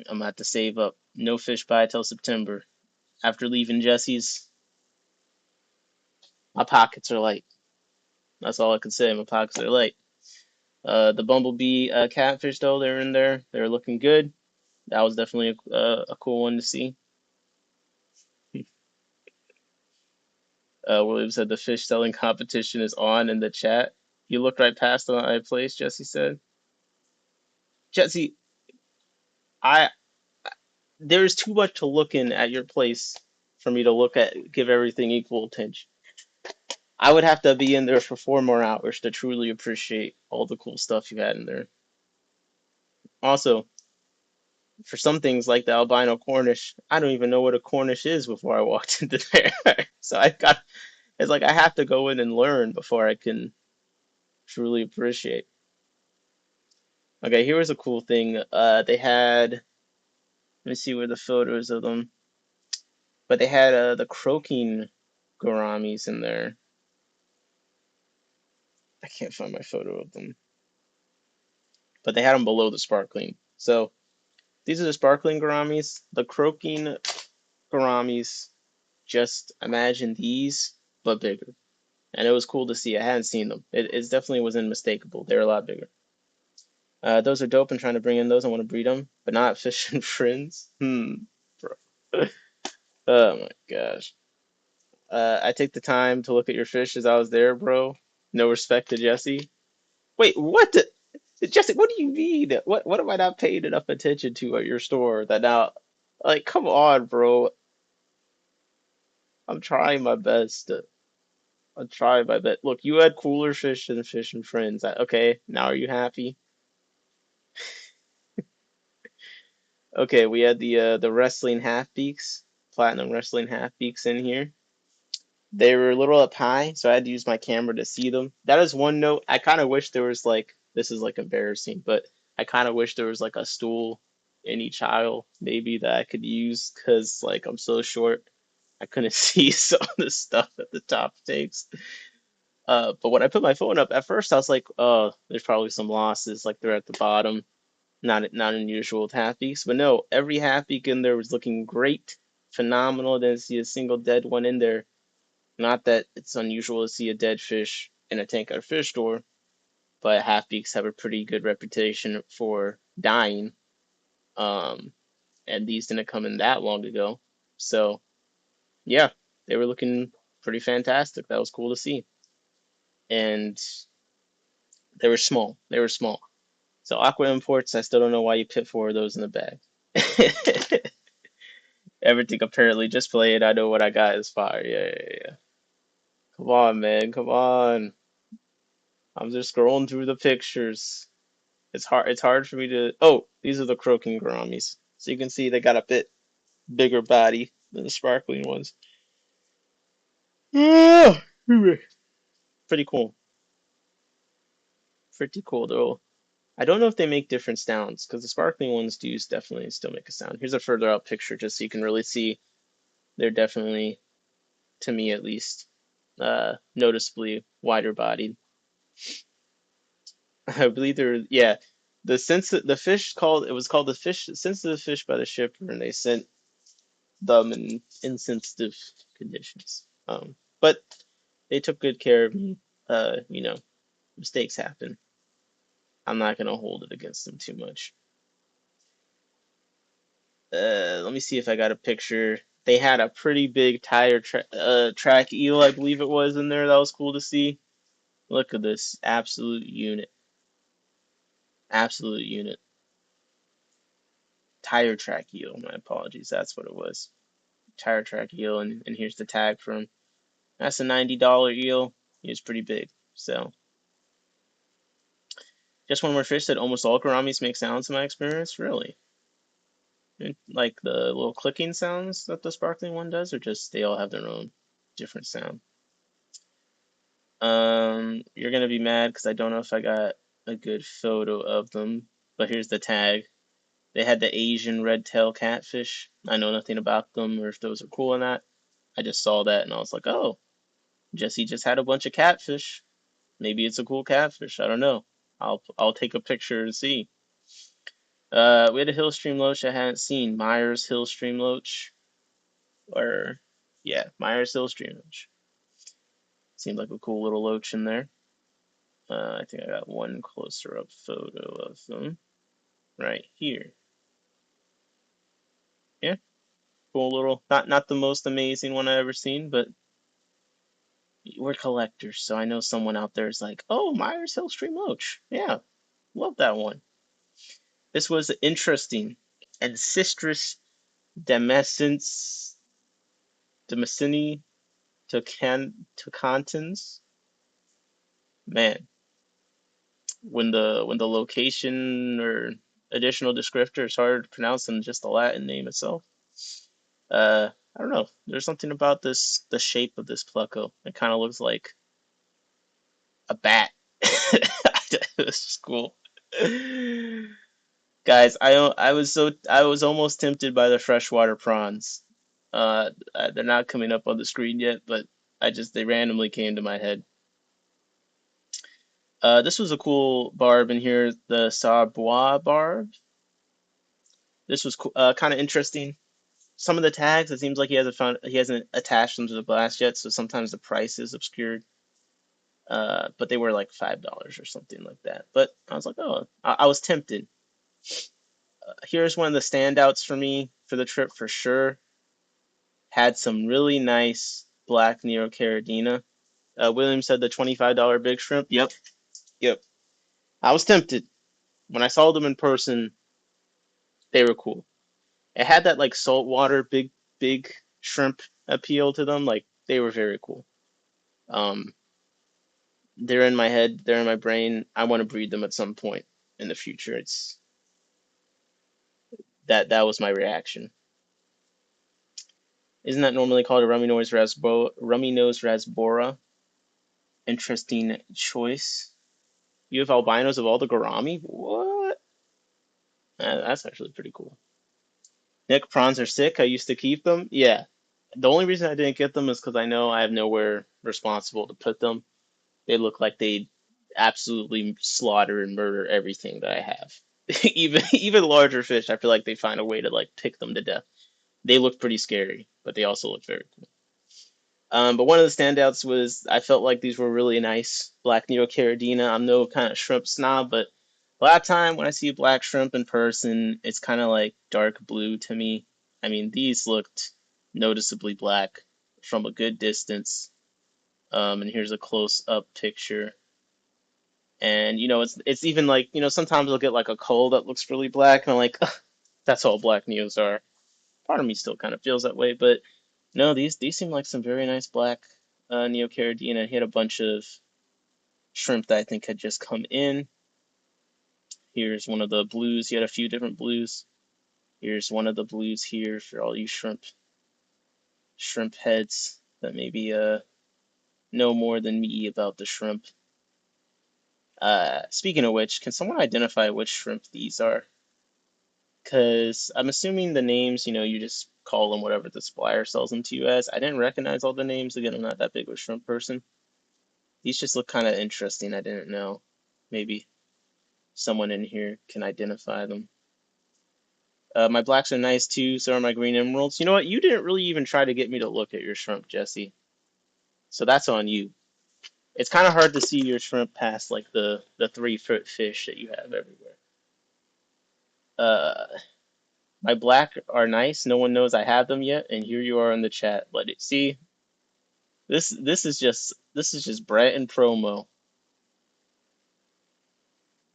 I'm gonna have to save up. No fish buy till September. After leaving Jesse's, my pockets are light. That's all I can say. My pockets are light. The bumblebee catfish though, they're in there. They're looking good. That was definitely a cool one to see. William said the fish selling competition is on in the chat. You looked right past my place, Jesse said. Jesse, I there's too much to look in at your place for me to give everything equal attention. I would have to be in there for 4 more hours to truly appreciate all the cool stuff you had in there. Also, for some things like the albino Cornish, I don't even know what a Cornish is before I walked into there. So it's like I have to go in and learn before I can truly appreciate. Okay, here was a cool thing. They had, let me see where the photos of them, but they had the croaking gouramis in there. I can't find my photo of them, but they had them below the sparkling. So these are the sparkling gouramis. The croaking gouramis, just imagine these, but bigger. And it was cool to see. I hadn't seen them. It definitely was unmistakable. They're a lot bigger. Those are dope and trying to bring in those. I want to breed them, but not fish and friends. Bro. Oh my gosh. I take the time to look at your fish as I was there, bro. No respect to Jesse. Wait, what the? Jesse, what do you mean? What am I not paying enough attention to at your store that now, like, come on, bro. I'm trying my best. I'm trying my best. Look, you had cooler fish than fish and friends. Okay, now are you happy? Okay, we had the wrestling half beaks, platinum wrestling half beaks in here. They were a little up high, so I had to use my camera to see them. That is one note. I kind of wish there was like, this is like embarrassing, but I kind of wish there was like a stool in each aisle maybe that I could use because like I'm so short. I couldn't see some of the stuff at the top takes. But when I put my phone up at first, I was like, oh, there's probably some losses, like they're at the bottom. Not unusual with half beaks, but no, every half beak in there was looking great, phenomenal. Didn't see a single dead one in there. Not that it's unusual to see a dead fish in a tank at a fish store, but half beaks have a pretty good reputation for dying. Um, and these didn't come in that long ago. So yeah, they were looking pretty fantastic. That was cool to see. And they were small. They were small. So Aqua Imports, I still don't know why you put 4 of those in the bag. Everything apparently just played. I know what I got is fire. Yeah, yeah, yeah. Come on, man. Come on. I'm just scrolling through the pictures. It's hard for me to. Oh, these are the croaking gouramis. So you can see they got a bit bigger body than the sparkling ones. Ah, pretty cool. Pretty cool though. I don't know if they make different sounds because the sparkling ones do definitely still make a sound. Here's a further out picture just so you can really see they're definitely, to me at least, noticeably wider bodied. I believe they're, yeah, the fish called, it was called the fish sensitive fish by the shipper, and they sent them in insensitive conditions. But they took good care of me. You know, mistakes happen. I'm not gonna hold it against them too much. Let me see if I got a picture. They had a pretty big track eel, I believe it was, in there. That was cool to see. Look at this absolute unit, absolute unit. Tire track eel. My apologies. That's what it was. Tire track eel, and here's the tag for him. That's a $90 eel. He was pretty big. So just one more fish that almost all gouramis make sounds in my experience. Really, like the little clicking sounds that the sparkling one does, or just they all have their own different sound. You're gonna be mad because I don't know if I got a good photo of them, but here's the tag. They had the Asian red tail catfish. I know nothing about them or if those are cool or not. I just saw that and I was like, oh, Jesse just had a bunch of catfish. Maybe it's a cool catfish. I don't know. I'll take a picture and see. We had a hill stream loach I hadn't seen. Myers hill stream loach, or yeah, Myers hill stream loach. Seemed like a cool little loach in there. I think I got one closer up photo of them right here. Yeah, cool little. Not the most amazing one I ever seen, but we're collectors, so I know someone out there is like, oh, Myers hill stream loach. Yeah, love that one. This was interesting. And Sistris demescens demescini tocantins. Man, when the location or additional descriptor is harder to pronounce than just the Latin name itself. I don't know. There's something about the shape of this Plucko. It kind of looks like a bat. It's just cool. Guys, I was almost tempted by the freshwater prawns. They're not coming up on the screen yet, but they randomly came to my head. This was a cool barb in here, the Saubois barb. This was kind of interesting. Some of the tags, it seems like he hasn't attached them to the blast yet, so sometimes the price is obscured. But they were like $5 or something like that. But I was like, oh, I was tempted. Here's one of the standouts for me for the trip for sure. Had some really nice black Neocaridina. William said the $25 big shrimp. Yep, yep. I was tempted. When I saw them in person, they were cool. It had that like saltwater big shrimp appeal to them. Like they were very cool. Um, they're in my head, they're in my brain. I want to breed them at some point in the future. It's that was my reaction. Isn't that normally called a rummy nose rasbora? Interesting choice. You have albinos of all the gourami? What? That's actually pretty cool. Nick, prawns are sick. I used to keep them. Yeah. The only reason I didn't get them is because I know I have nowhere responsible to put them. They look like they absolutely slaughter and murder everything that I have. Even larger fish, I feel like they find a way to like pick them to death. They look pretty scary, but they also look very cool. But one of the standouts was I felt like these were really nice black Neocaridina. I'm no kind of shrimp snob, but a lot of time when I see black shrimp in person, it's kind of like dark blue to me. I mean, these looked noticeably black from a good distance. And here's a close up picture. And it's even like, sometimes I'll get like a coal that looks really black, and I'm like, "Ugh, that's all black neos are." Part of me still kind of feels that way, but no, these seem like some very nice black Neocaridina. He had a bunch of shrimp that I think had just come in. Here's one of the blues. You had a few different blues. Here's one of the blues here for all you shrimp heads that maybe know more than me about the shrimp. Speaking of which, can someone identify which shrimp these are? Because I'm assuming the names, you just call them whatever the supplier sells them to you as. I didn't recognize all the names. Again, I'm not that big of a shrimp person. These just look kind of interesting. I didn't know. Maybe someone in here can identify them. My blacks are nice too, so are my green emeralds. You know what? You didn't really even try to get me to look at your shrimp, Jesse. So that's on you. It's kind of hard to see your shrimp past like the 3 foot fish that you have everywhere. Uh, my black are nice. No one knows I have them yet, and here you are in the chat. Let it see. This is just Brett and promo.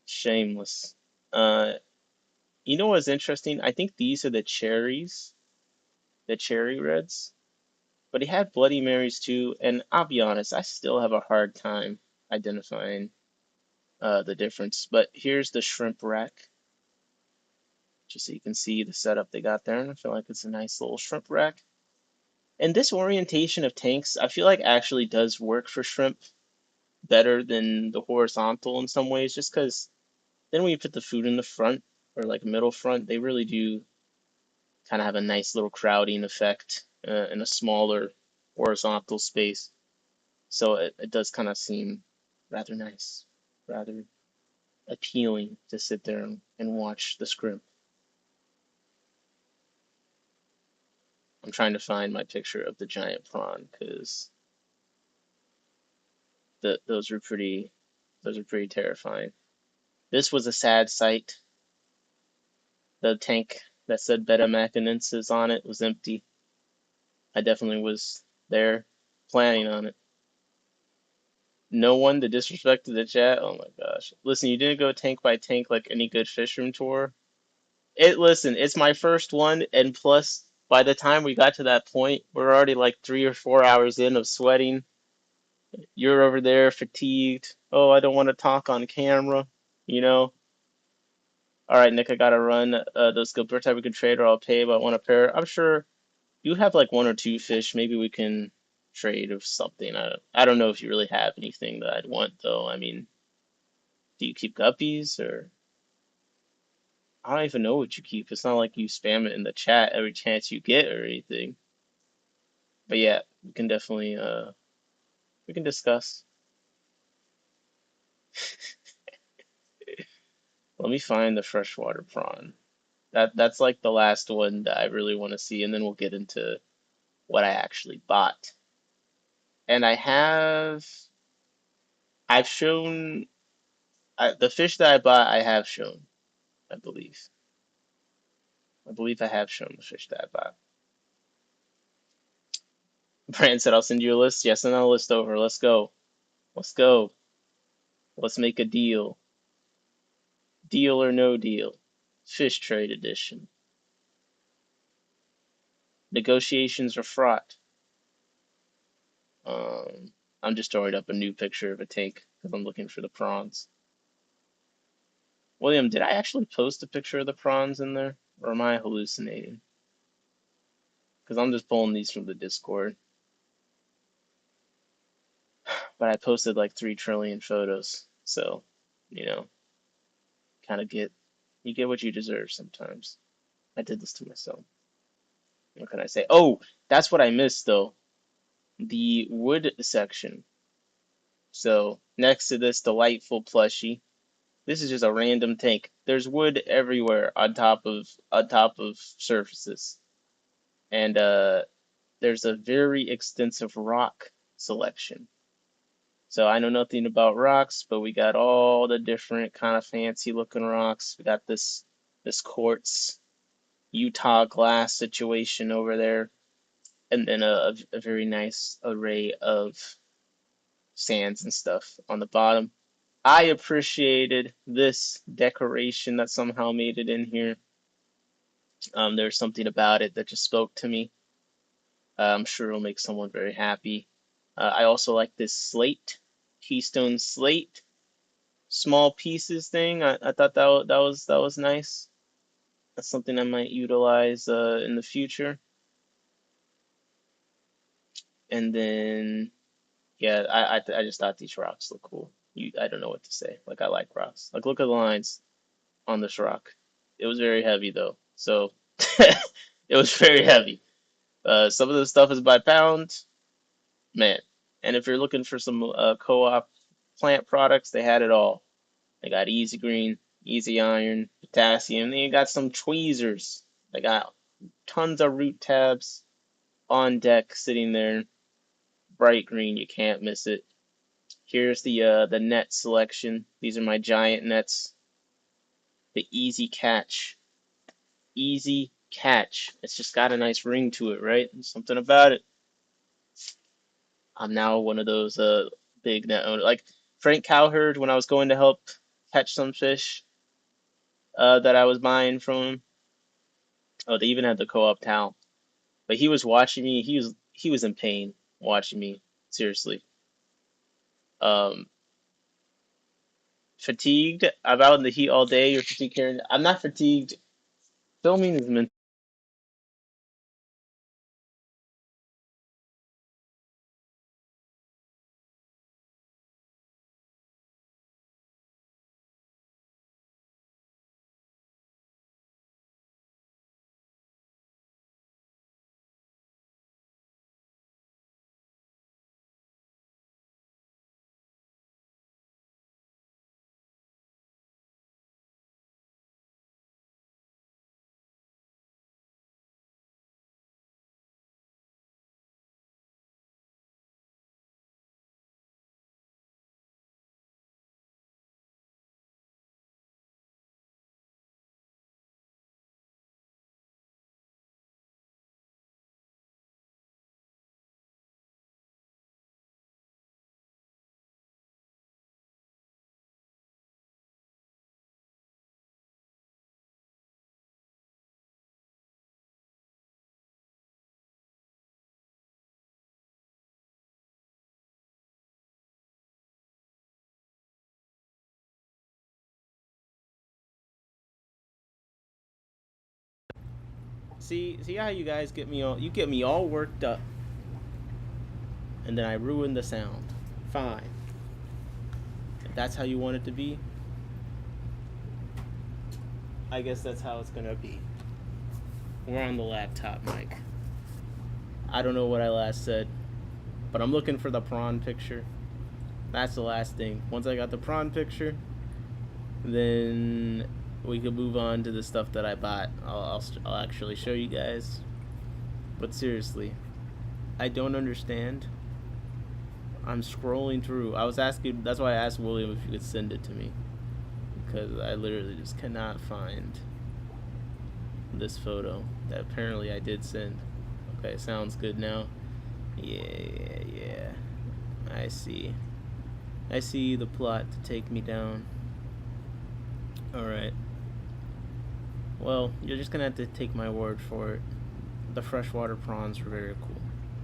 Shameless. Uh, you know what's interesting? I think these are the cherries, the cherry reds. But he had Bloody Marys too, and I'll be honest, I still have a hard time identifying the difference. But here's the shrimp rack, just so you can see the setup they got there, and I feel like it's a nice little shrimp rack. And this orientation of tanks, I feel like actually does work for shrimp better than the horizontal in some ways, just because then when you put the food in the front or like middle front, they really do kind of have a nice little crowding effect in a smaller horizontal space. So it does kind of seem rather nice, rather appealing to sit there and watch the script. I'm trying to find my picture of the giant prawn because those are pretty terrifying. This was a sad sight. The tank that said Beta Machinensis on it was empty. I definitely was there planning on it. No one to disrespect to the chat. Oh my gosh. Listen, you didn't go tank by tank like any good fish room tour. Listen, it's my first one, and plus, by the time we got to that point, we're already like 3 or 4 hours in of sweating. You're over there fatigued. Oh, I don't want to talk on camera, you know. All right, Nick, I gotta run. Those good type we could trade, or I'll pay, but I want a pair. I'm sure you have like 1 or 2 fish. Maybe we can trade of something. I don't know if you really have anything that I'd want though. I mean, do you keep guppies or? I don't even know what you keep. It's not like you spam it in the chat every chance you get or anything. But yeah, we can definitely we can discuss. Let me find the freshwater prawn. That's like the last one that I really want to see, and then we'll get into what I actually bought. And I've shown the fish that I bought. I have shown, I believe. I believe I have shown the fish that I bought. Brand said I'll send you a list. Yes, and I'll list over. Let's go. Let's go. Let's make a deal. Deal or no deal. Fish trade edition. Negotiations are fraught. Um, I'm just throwing up a new picture of a tank because I'm looking for the prawns. William, did I actually post a picture of the prawns in there? Or am I hallucinating? Because I'm just pulling these from the Discord. But I posted like 3 trillion photos. So, you know, kind of you get what you deserve sometimes. I did this to myself. What can I say? Oh, that's what I missed though. The wood section. So next to this delightful plushie, this is just a random tank. There's wood everywhere on top of surfaces, and there's a very extensive rock selection. So I know nothing about rocks, but we got all the different kind of fancy looking rocks. We got this quartz Utah glass situation over there, and then a very nice array of sands and stuff on the bottom. I appreciated this decoration that somehow made it in here. There's something about it that just spoke to me. I'm sure it'll make someone very happy. I also like this slate. Keystone Slate, small pieces thing. I thought that was nice. That's something I might utilize in the future. And then yeah, I just thought these rocks look cool. I don't know what to say. Like I like rocks. Like look at the lines on this rock. It was very heavy though, so it was very heavy. Some of the stuff is by pound, man. And if you're looking for some co-op plant products, they had it all. They got easy green, easy iron, potassium. Then you got some tweezers. They got tons of root tabs on deck sitting there. Bright green, you can't miss it. Here's the net selection. These are my giant nets. The easy catch. Easy catch. It's just got a nice ring to it, right? There's something about it. I'm now one of those big net owners. Like Frank Cowherd, when I was going to help catch some fish that I was buying from him. Oh, they even had the co-op towel. But he was watching me. He was in pain watching me. Seriously. Um, Fatigued. I'm out in the heat all day. You're fatigued, Karen. I'm not fatigued. Filming is meant. See how you guys get me all. You get me all worked up, and then I ruin the sound. Fine. If that's how you want it to be, I guess that's how it's gonna be. We're on the laptop mic. I don't know what I last said, but I'm looking for the prawn picture. That's the last thing. Once I got the prawn picture, then we can move on to the stuff that I bought. I'll actually show you guys. But seriously, I don't understand. I'm scrolling through. I was asking. That's why I asked William if he could send it to me, because I literally just cannot find this photo that apparently I did send. Okay, sounds good now. Yeah. I see the plot to take me down. Alright. Well, you're just gonna have to take my word for it. The freshwater prawns were very cool.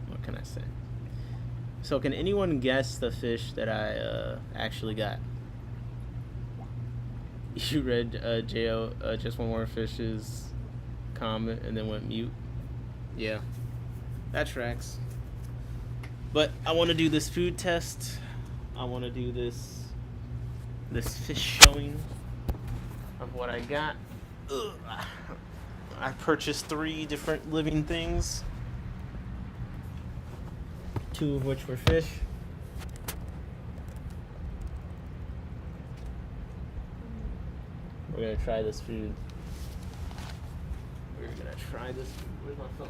What can I say? So can anyone guess the fish that I actually got? You read J.O. Just One More Fish's comment and then went mute? Yeah. That tracks. But I want to do this food test. I want to do this fish showing of what I got. Ugh. I purchased 3 different living things, 2 of which were fish. We're gonna try this food. Where's my phone?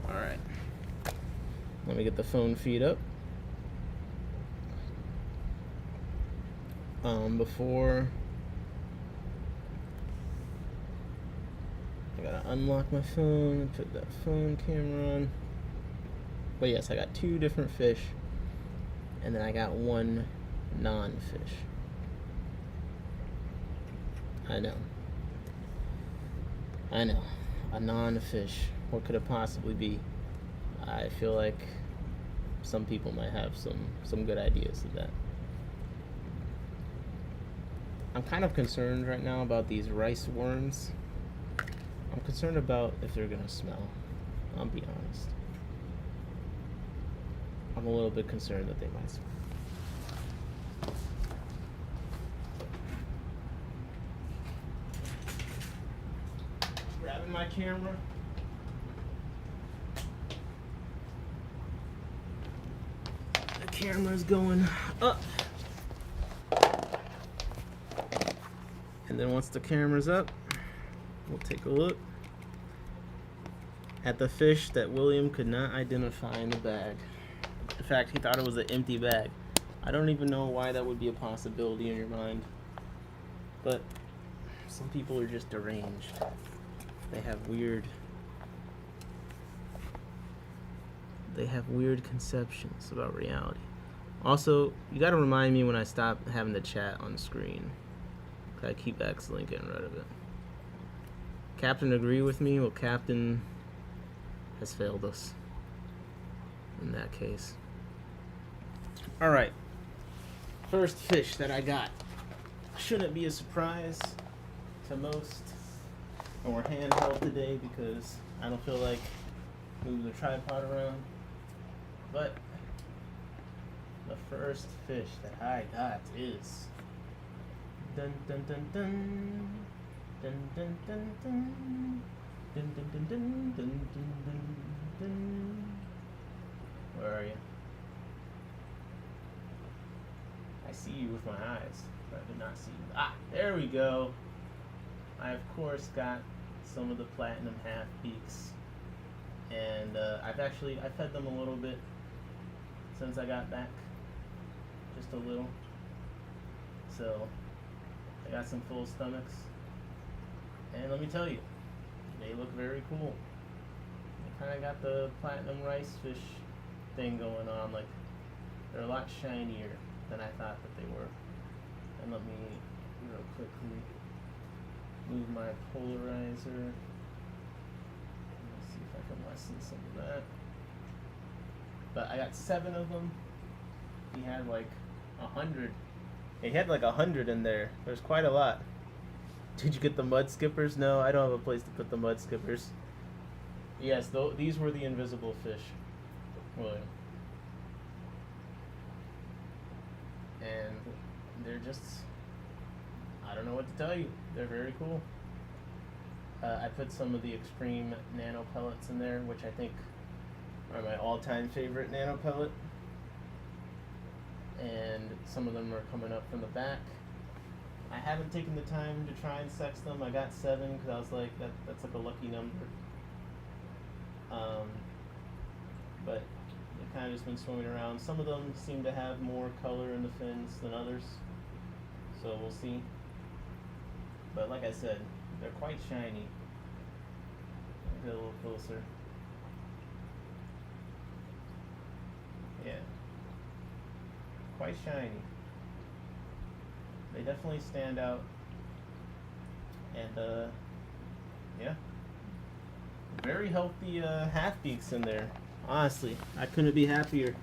Alright. Let me get the phone feed up. Before I gotta unlock my phone and put that phone camera on. But yes, I got 2 different fish, and then I got 1 non-fish. I know. I know. A non-fish. What could it possibly be? I feel like some people might have some good ideas of that. I'm kind of concerned right now about these rice worms. I'm concerned about if they're gonna smell. I'll be honest. I'm a little bit concerned that they might smell. Grabbing my camera. The camera's going up. And then once the camera's up, we'll take a look at the fish that William could not identify in the bag. In fact, he thought it was an empty bag. I don't even know why that would be a possibility in your mind. But some people are just deranged. They have weird conceptions about reality. Also, you gotta remind me when I stop having the chat on the screen. I keep accidentally getting rid of it. Captain agree with me? Well, Captain has failed us in that case. Alright. First fish that I got. Shouldn't be a surprise to most. And we're handheld today because I don't feel like moving the tripod around. But the first fish that I got is dun dun dun dun dun dun dun dun dun dun dun dun dun dun dun. Where are you? I see you with my eyes, but I do not see you. Ah, there we go. I of course got some of the platinum half beaks, and I fed them a little bit since I got back, just a little. So I got some full stomachs, and let me tell you, they look very cool. They kind of got the platinum rice fish thing going on. Like, they're a lot shinier than I thought that they were. And let me real quickly move my polarizer. Let's see if I can lessen some of that. But I got 7 of them. He had like 100. He had like 100 in there. There's quite a lot. Did you get the mud skippers? No, I don't have a place to put the mud skippers. Yes, these were the invisible fish, William. And they're just, I don't know what to tell you. They're very cool. I put some of the extreme nano pellets in there, which I think are my all-time favorite nano pellet. And some of them are coming up from the back. I haven't taken the time to try and sex them. I got 7 because I was like, that's like a lucky number. But they've kind of just been swimming around. Some of them seem to have more color in the fins than others, so we'll see. But like I said, they're quite shiny. I'll get a little closer. Yeah. Quite shiny. They definitely stand out. And yeah. Very healthy half beaks in there. Honestly, I couldn't be happier.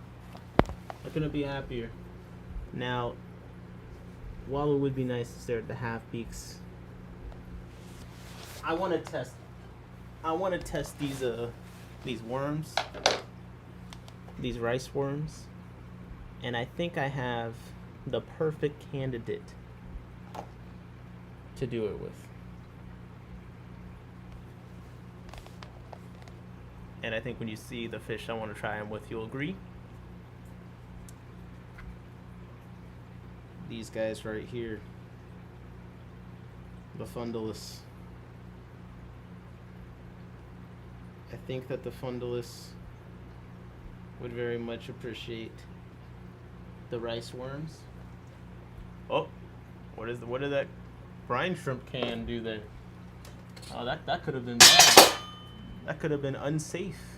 Now, while it would be nice to stare at the half beaks, I want to test these worms, these rice worms, and I think I have the perfect candidate to do it with. And I think when you see the fish I want to try them with, you'll agree. These guys right here, the fundulus. I think that the fundulus would very much appreciate the rice worms. Oh, what did that brine shrimp can do there? Oh, that could have been bad. That could have been unsafe.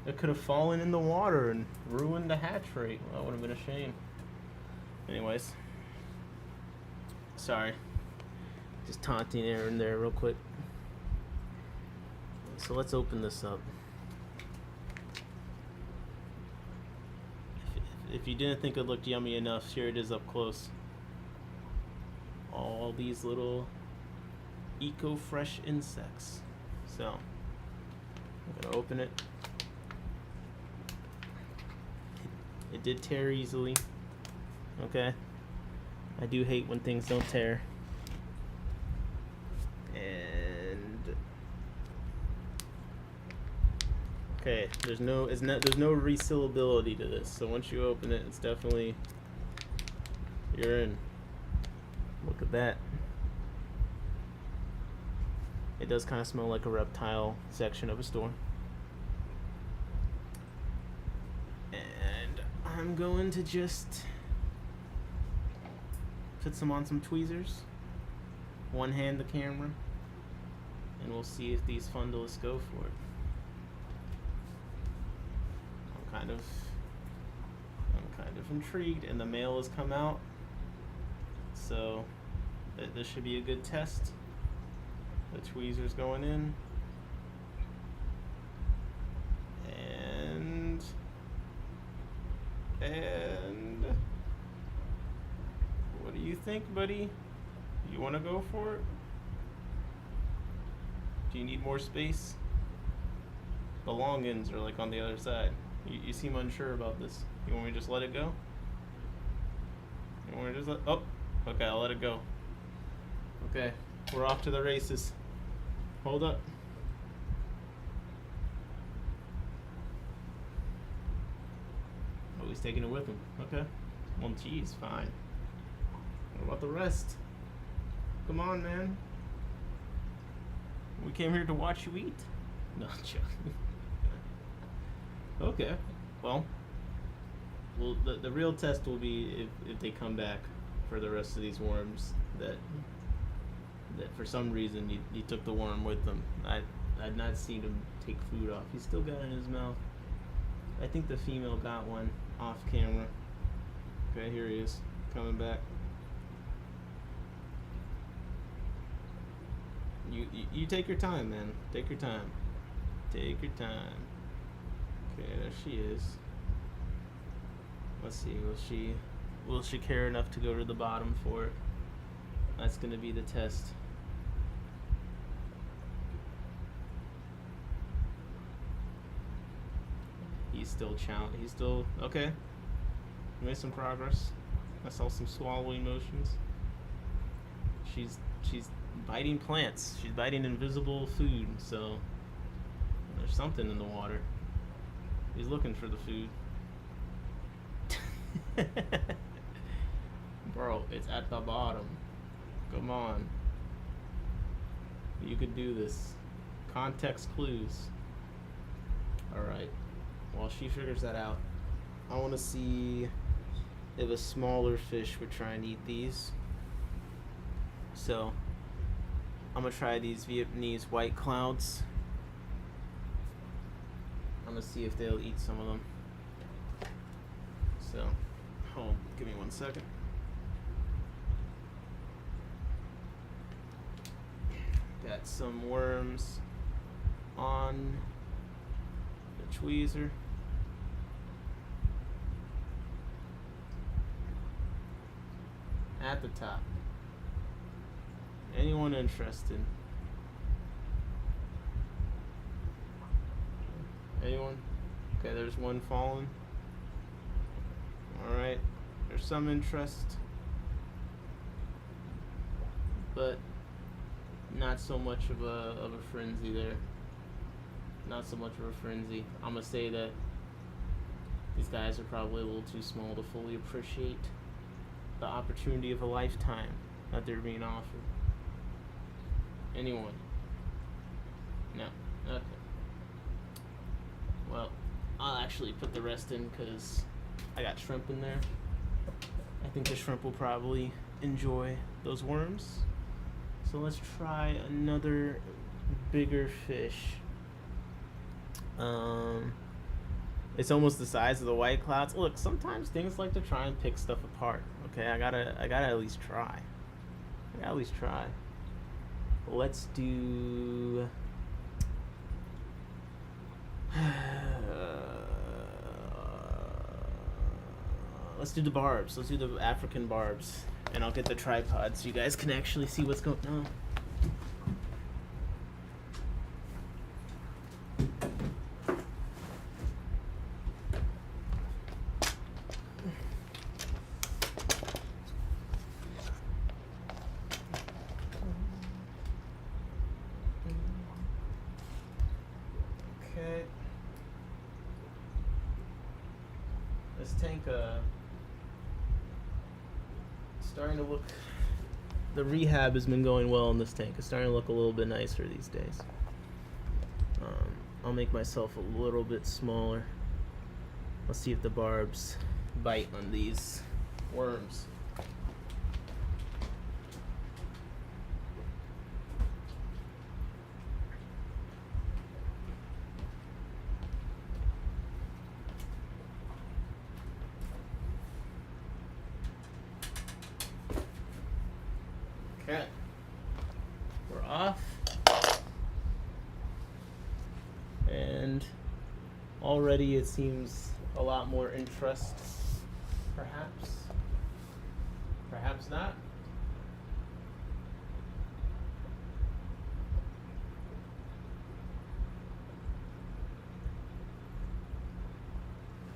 It could have fallen in the water and ruined the hatch rate. Well, that would have been a shame. Anyways, sorry. Just taunting Aaron there real quick. So let's open this up. If you didn't think it looked yummy enough, here it is up close. All these little eco-fresh insects. So I'm gonna open it. It did tear easily. Okay. I do hate when things don't tear. And okay, there's no resealability to this. So once you open it, it's definitely, you're in. Look at that. It does kind of smell like a reptile section of a store. And I'm going to just put some on some tweezers, one hand the camera, and we'll see if these fundalists go for it. I'm kind of intrigued, and the mail has come out, so this should be a good test. The tweezers going in, and what do you think, buddy? You want to go for it? Do you need more space? The long ends are like on the other side. You seem unsure about this. You want me to just let it go? You want me to just let... Oh, okay, I'll let it go. Okay, we're off to the races. Hold up. Oh, he's taking it with him. Okay. Well, geez, fine. What about the rest? Come on, man. We came here to watch you eat. No, I'm joking. Okay. Well, the real test will be if they come back for the rest of these worms that for some reason you took the worm with them. I'd not seen him take food off. He's still got it in his mouth. I think the female got one off camera. Okay, here he is, coming back. You take your time, man. Take your time. Take your time. Okay, there she is. Let's see, will she care enough to go to the bottom for it? That's gonna be the test. He's still okay. Made some progress. I saw some swallowing motions. She's biting plants. She's biting invisible food, so there's something in the water. He's looking for the food. Bro, it's at the bottom. Come on. You could do this. Context clues. Alright. While she figures that out, I want to see if a smaller fish would try and eat these. So, I'm going to try these Vietnamese white clouds. I'm going to see if they'll eat some of them. So, give me 1 second. Got some worms on the tweezer. At the top. Anyone interested? Anyone? Okay, there's one fallen. Alright, there's some interest, but not so much of a frenzy there. Not so much of a frenzy. I'm gonna say that these guys are probably a little too small to fully appreciate the opportunity of a lifetime that they're being offered. Anyone? No. Okay. Well, I'll actually put the rest in because I got shrimp in there. I think the shrimp will probably enjoy those worms. So let's try another bigger fish. It's almost the size of the white clouds. Look, sometimes things like to try and pick stuff apart. Okay, I gotta at least try. Let's do Let's do the barbs. Let's do the African barbs. And I'll get the tripod so you guys can actually see what's going on. Okay. This tank, starting to look, the rehab has been going well in this tank. It's starting to look a little bit nicer these days. I'll make myself a little bit smaller. Let's see if the barbs bite on these worms. Okay, we're off, and already it seems a lot more interest, perhaps not.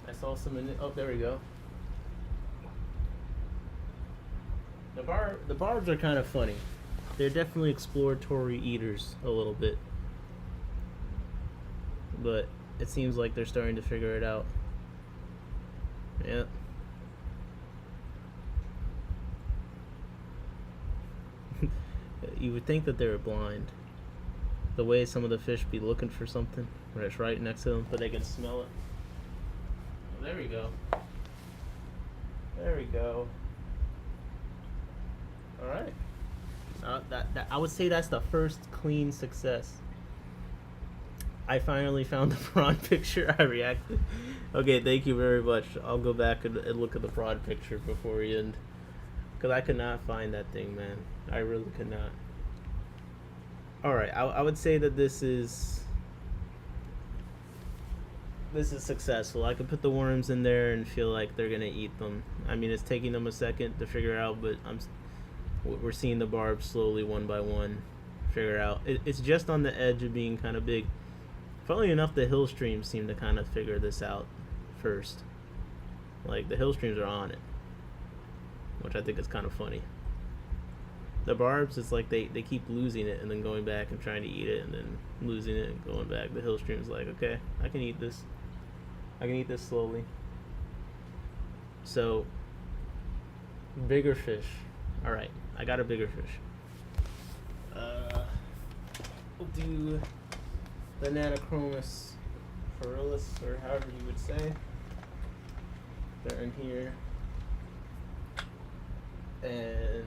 I saw some oh, there we go. The barbs are kind of funny. They're definitely exploratory eaters a little bit. But it seems like they're starting to figure it out. Yep. You would think that they were blind. The way some of the fish be looking for something when it's right next to them, but they can smell it. Oh, there we go. There we go. All right. That I would say that's the first clean success. I finally found the prawn picture. I reacted. Okay, thank you very much. I'll go back and look at the prawn picture before we end, because I could not find that thing, man. I really could not. All right, I would say that this is successful. I could put the worms in there and feel like they're gonna eat them. I mean, it's taking them a second to figure out, but we're seeing the barbs slowly, one by one, figure out. It's just on the edge of being kind of big. Funnily enough, the hill streams seem to kind of figure this out first. Like, the hill streams are on it, which I think is kind of funny. The barbs, it's like they keep losing it and then going back and trying to eat it and then losing it and going back. The hill stream's like, okay, I can eat this. I can eat this slowly. So, bigger fish. All right, I got a bigger fish. We'll do the Nanochromis Pharyllis, or however you would say. They're in here. And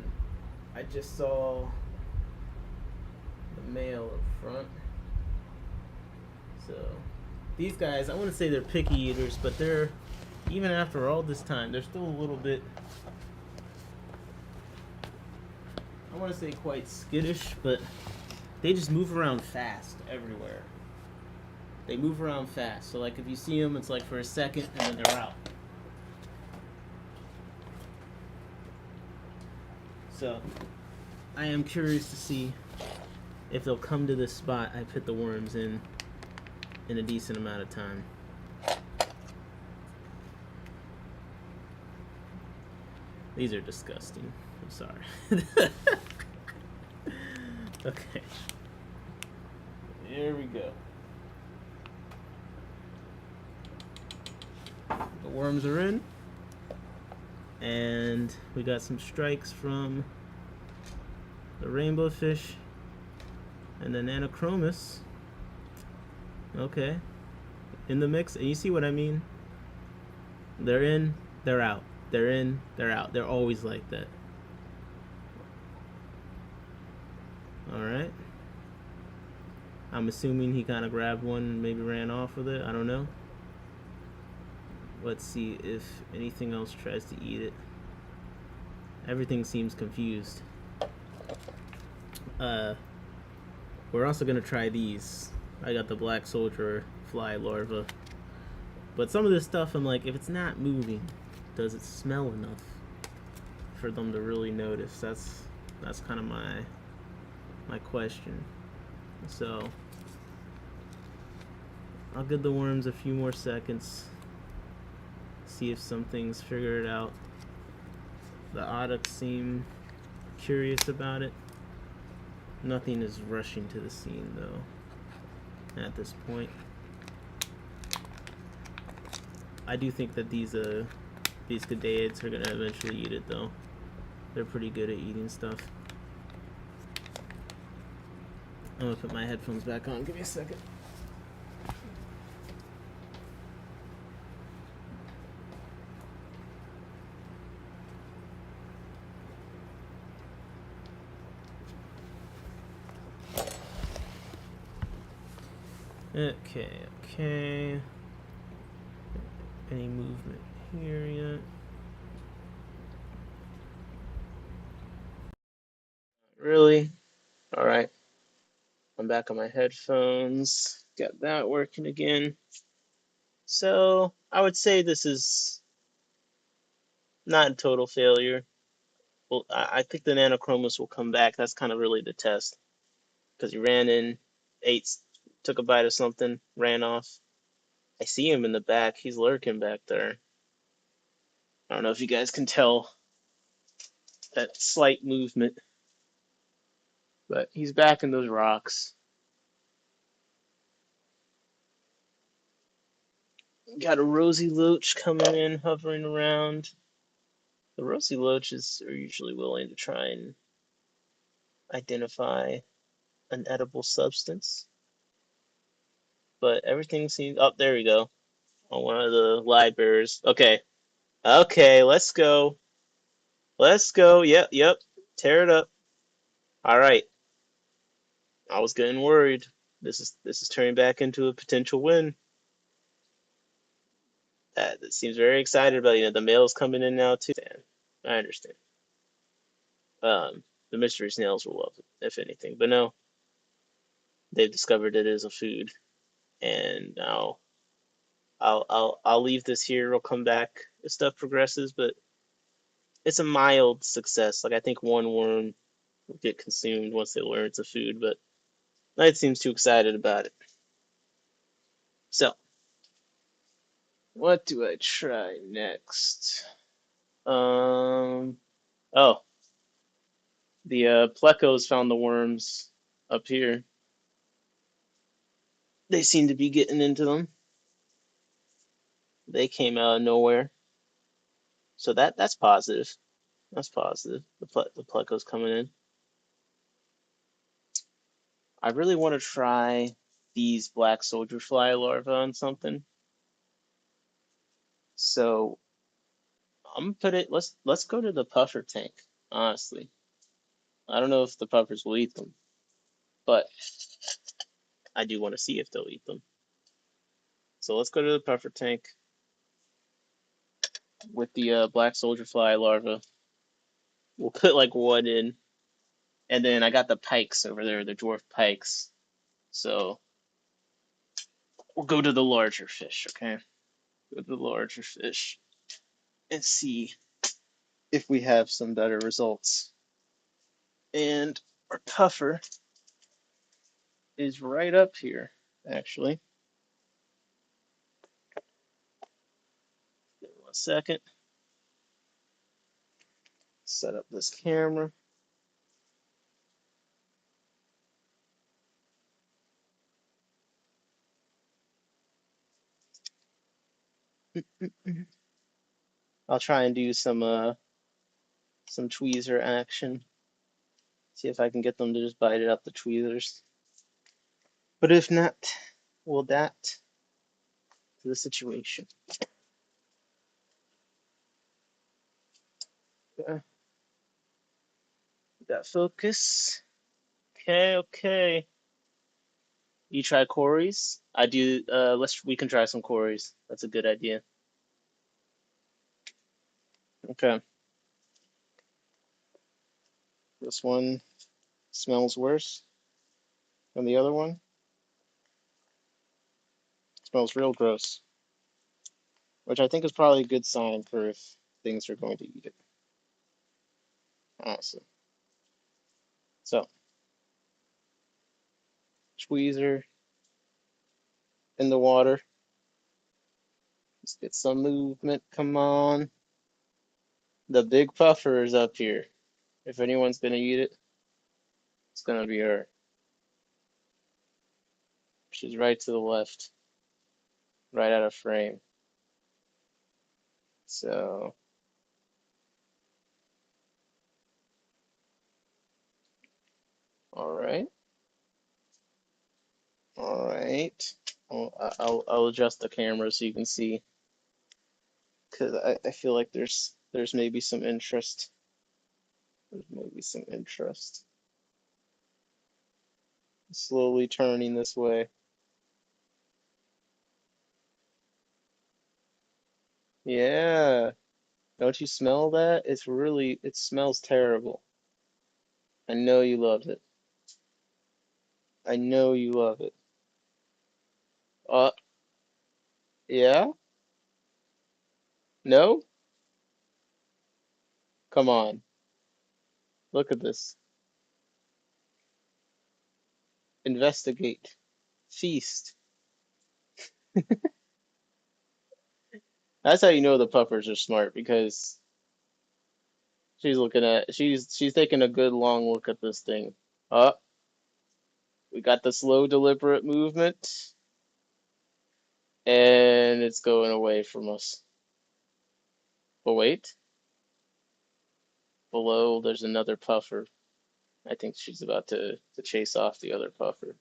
I just saw the male up front. So these guys, I want to say they're picky eaters, but they're, even after all this time, they're still a little bit, I want to say quite skittish, but they just move around fast everywhere. They move around fast. So like if you see them, it's like for a second and then they're out. So I am curious to see if they'll come to this spot I put the worms in a decent amount of time. These are disgusting. I'm sorry. Okay. Here we go. The worms are in. And we got some strikes from the rainbow fish and the Nanochromis. Okay. In the mix. And you see what I mean? They're in, they're out. They're in, they're out. They're always like that. Alright. I'm assuming he kind of grabbed one and maybe ran off with it. I don't know. Let's see if anything else tries to eat it. Everything seems confused. We're also going to try these. I got the black soldier fly larva. But some of this stuff, I'm like, if it's not moving, does it smell enough for them to really notice? That's kind of my question. So I'll give the worms a few more seconds, see if some things figure it out. The Auducts seem curious about it. Nothing is rushing to the scene though at this point. I do think that these cadeids are gonna eventually eat it though. They're pretty good at eating stuff. I'm gonna put my headphones back on. Give me a second. Okay. Any movement here yet? Really? All right. I'm back on my headphones. Got that working again. So I would say this is not a total failure. Well, I think the Nanochromis will come back. That's kind of really the test because he ran in, ate, took a bite of something, ran off. I see him in the back. He's lurking back there. I don't know if you guys can tell that slight movement, but he's back in those rocks. Got a rosy loach coming in, hovering around. The rosy loaches are usually willing to try and identify an edible substance, but everything seems. Oh, there we go. On one of the libraries. Okay, okay, let's go. Let's go. Yep. Tear it up. All right. I was getting worried. This is turning back into a potential win. That seems very excited about. The male's coming in now too. I understand. The mystery snails will love it, if anything. But no, they've discovered it as a food, and now I'll leave this here. It'll come back as stuff progresses, but it's a mild success. Like I think one worm will get consumed once they learn it's a food, but Knight seems too excited about it. So, what do I try next? Um, oh, the plecos found the worms up here. They seem to be getting into them. They came out of nowhere, so that's positive. That's positive. The plecos coming in. I really want to try these black soldier fly larvae on something. So I'm gonna put it. Let's go to the puffer tank. Honestly, I don't know if the puffers will eat them, but I do want to see if they'll eat them. So let's go to the puffer tank with the black soldier fly larva. We'll put like one in, and then I got the pikes over there, the dwarf pikes. So we'll go to the larger fish. Okay, go to the larger fish and see if we have some better results. And our puffer is right up here, actually. Give me 1 second. Set up this camera. I'll try and do some tweezer action. See if I can get them to just bite it up the tweezers. But if not, we'll adapt to the situation. Okay. Got focus. Okay. You try Corey's? I do. We can try some Corey's. That's a good idea. Okay. This one smells worse than the other one. Smells real gross, which I think is probably a good sign for if things are going to eat it. Awesome. So, tweezer in the water. Let's get some movement. Come on. The big puffer is up here. If anyone's gonna eat it, it's gonna be her. She's right to the left, right out of frame. So, all right, all right. I'll adjust the camera so you can see, because I feel like there's maybe some interest. There's maybe some interest. Slowly turning this way. Yeah. Don't you smell that? It smells terrible. I know you love it. I know you love it. Uh, yeah? No? Come on. Look at this. Investigate. Feast. That's how you know the puffers are smart because she's taking a good long look at this thing. Uh, we got the slow deliberate movement and it's going away from us. But wait, below there's another puffer. I think she's about to chase off the other puffer.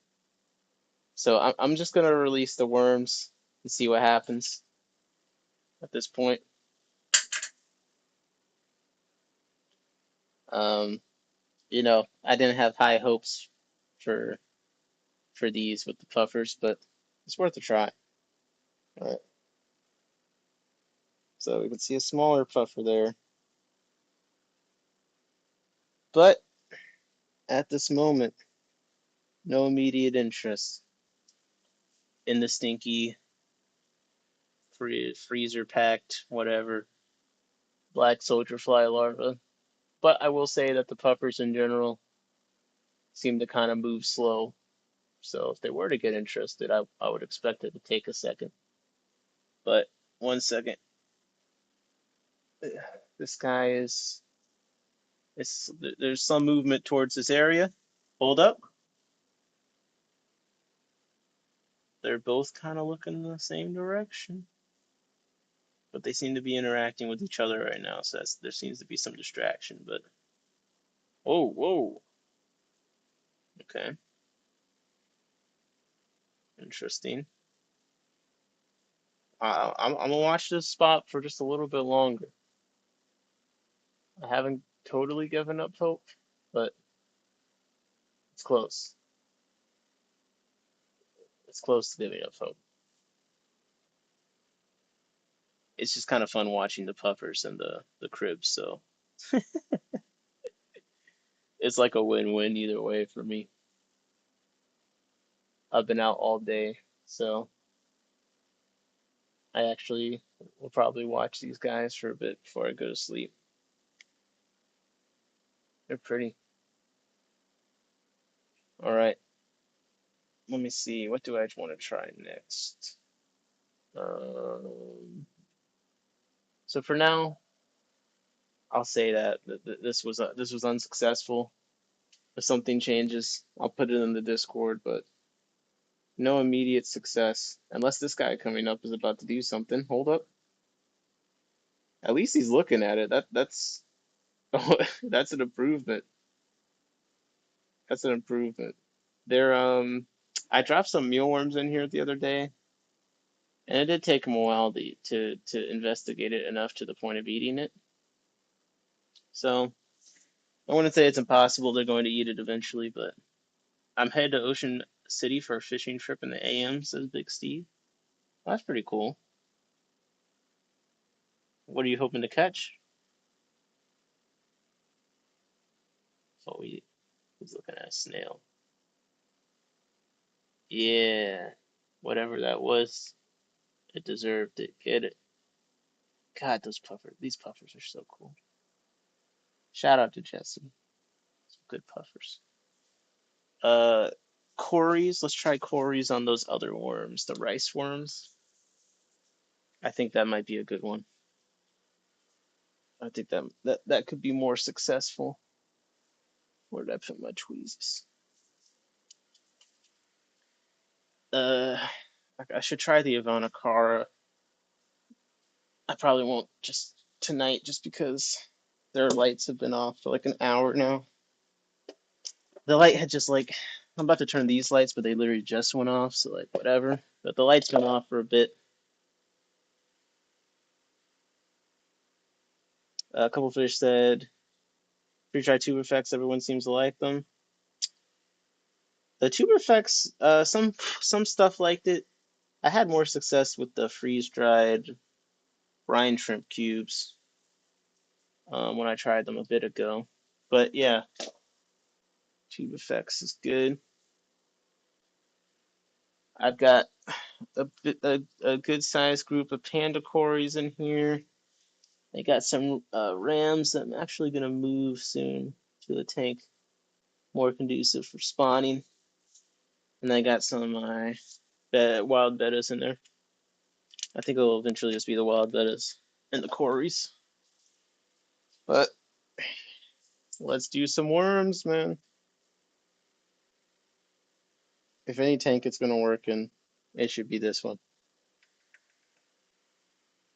So I'm just gonna release the worms and see what happens at this point. Um, I didn't have high hopes for these with the puffers, but it's worth a try. All right. So we can see a smaller puffer there, but at this moment, no immediate interest in the stinky freezer packed whatever black soldier fly larva. But I will say that the puffers in general seem to kind of move slow. So if they were to get interested, I would expect it to take a second. But 1 second. This guy there's some movement towards this area. Hold up. They're both kind of looking in the same direction, but they seem to be interacting with each other right now. So there seems to be some distraction. But whoa, whoa, okay, interesting. I'm gonna watch this spot for just a little bit longer. I haven't totally given up hope, but it's close. It's close to giving up hope. It's just kind of fun watching the puffers and the cribs. So it's like a win-win either way for me. I've been out all day, so I actually will probably watch these guys for a bit before I go to sleep. They're pretty. All right, let me see. What do I want to try next? Um, so for now, I'll say that this was unsuccessful. If something changes, I'll put it in the Discord, but no immediate success unless this guy coming up is about to do something. Hold up. At least he's looking at it. That's that's an improvement. That's an improvement. There, I dropped some mealworms in here the other day, and it did take him a while to investigate it enough to the point of eating it. So I wouldn't say it's impossible they're going to eat it eventually, but I'm headed to Ocean City for a fishing trip in the AM, says Big Steve. That's pretty cool. What are you hoping to catch? Oh, he's looking at a snail. Yeah, whatever that was. It deserved it. Get it. God, these puffers are so cool. Shout out to Jesse. Some good puffers. Uh, Corey's. Let's try Corey's on those other worms, the rice worms. I think that might be a good one. I think that could be more successful. Where did I put my tweezers? Uh, I should try the Ivana Cara. I probably won't just tonight, just because their lights have been off for like an hour now. The light had just like I'm about to turn these lights, but they literally just went off, so like whatever. But the lights been off for a bit. A couple fish said free try tube effects. Everyone seems to like them. The tube effects, some stuff liked it. I had more success with the freeze dried brine shrimp cubes when I tried them a bit ago. But yeah, tube effects is good. I've got a good sized group of panda cories in here. I got some rams that I'm actually gonna move soon to a tank more conducive for spawning, and I got some of my wild bettas in there. I think it'll eventually just be the wild bettas and the cories. But let's do some worms, man. If any tank it's gonna work in, it should be this one.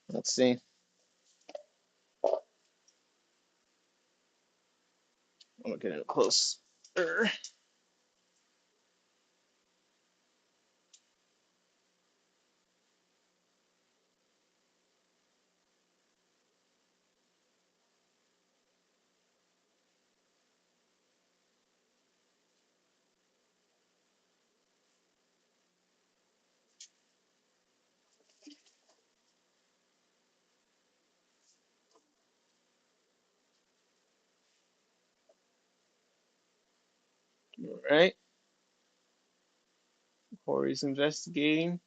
Let's see. I'm gonna get in close. All right. Corey's investigating.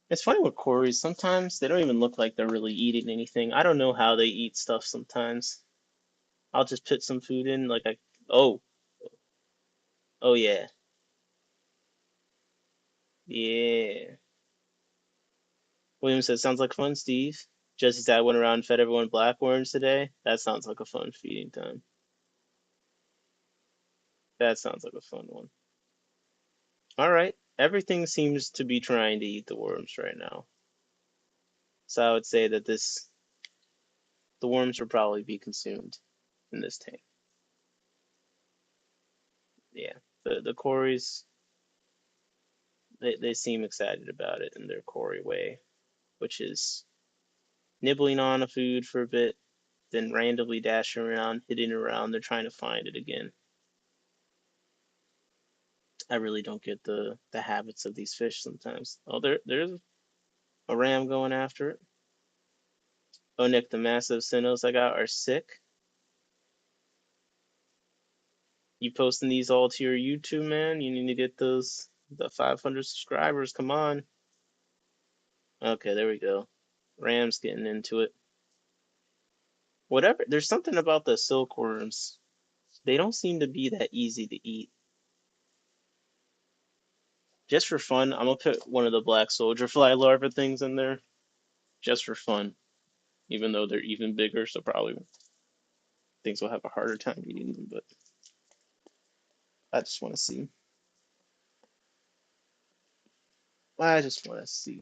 It's funny with Corys. Sometimes they don't even look like they're really eating anything. I don't know how they eat stuff sometimes. I'll just put some food in, like oh, oh yeah, yeah. William says, sounds like fun, Steve. Jesse's dad went around and fed everyone blackworms today. That sounds like a fun feeding time. That sounds like a fun one. All right. Everything seems to be trying to eat the worms right now. So I would say that the worms will probably be consumed in this tank. Yeah. The Corys, they seem excited about it in their Cory way, which is nibbling on a food for a bit, then randomly dashing around, hitting around. They're trying to find it again. I really don't get the habits of these fish sometimes. Oh, there's a ram going after it. Oh, Nick, the massive Sinnohs I got are sick. You posting these all to your YouTube, man? You need to get the 500 subscribers. Come on. Okay, there we go. Ram's getting into it. Whatever. There's something about the silkworms. They don't seem to be that easy to eat. Just for fun, I'm gonna put one of the black soldier fly larva things in there. Just for fun. Even though they're even bigger, so probably things will have a harder time eating them, but I just want to see. I just want to see.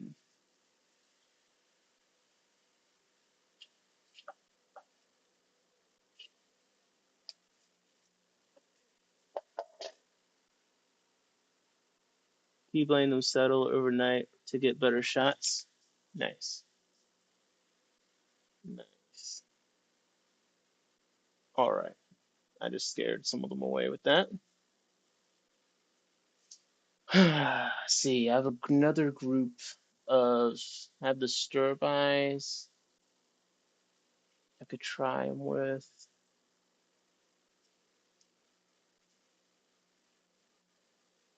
Keep letting them settle overnight to get better shots. Nice. Nice. All right. I just scared some of them away with that. See, I have another group of I have the stir-bys I could try them with.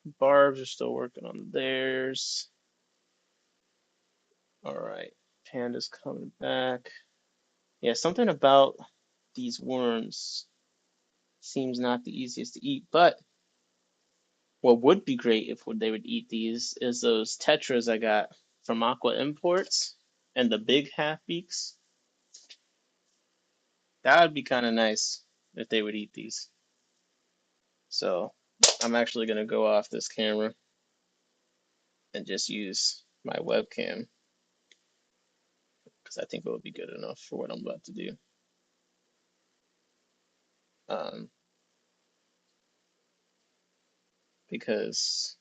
Barbs are still working on theirs. All right, Panda's coming back. Yeah, something about these worms seems not the easiest to eat, but what would be great if they would eat these is those tetras I got from Aqua Imports and the big half beaks. That would be kind of nice if they would eat these. So I'm actually gonna go off this camera and just use my webcam because I think it will be good enough for what I'm about to do. Um, because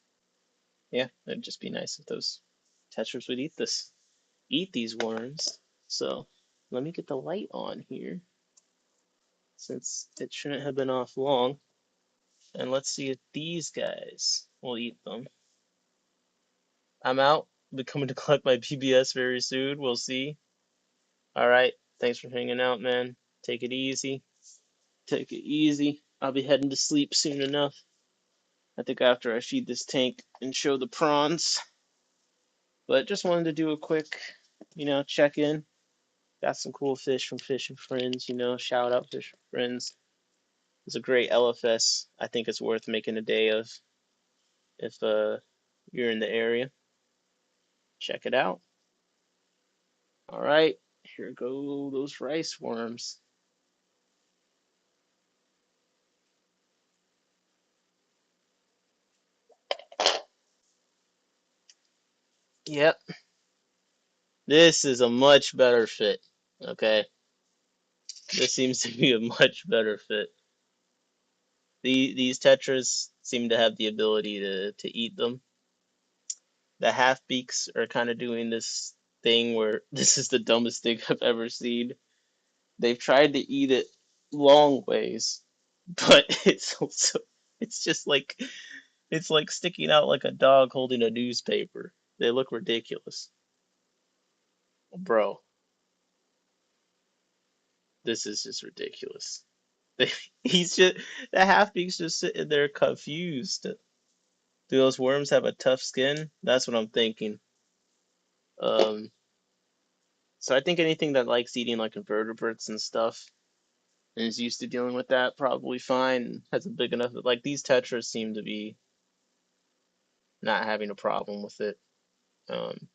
yeah, it'd just be nice if those tetras would eat these worms. So let me get the light on here since it shouldn't have been off long. And let's see if these guys will eat them. I'm out. I'll be coming to collect my PBS very soon. We'll see. All right. Thanks for hanging out, man. Take it easy. Take it easy. I'll be heading to sleep soon enough. I think after I feed this tank and show the prawns. But just wanted to do a quick, check in. Got some cool fish from Fishing Friends, shout out Fishing Friends. It's a great LFS. I think it's worth making a day of if you're in the area. Check it out. All right, here go those rice worms. Yep, this is a much better fit. Okay, this seems to be a much better fit. These tetras seem to have the ability to eat them. The half beaks are kind of doing this thing where this is the dumbest thing I've ever seen. They've tried to eat it long ways, but it's also it's just like it's like sticking out like a dog holding a newspaper. They look ridiculous. Bro, this is just ridiculous. He's just the half beak's just sitting there confused. Do those worms have a tough skin? That's what I'm thinking. Um, so I think anything that likes eating like invertebrates and stuff and is used to dealing with that probably fine. Has a big enough like these tetras seem to be not having a problem with it. Um,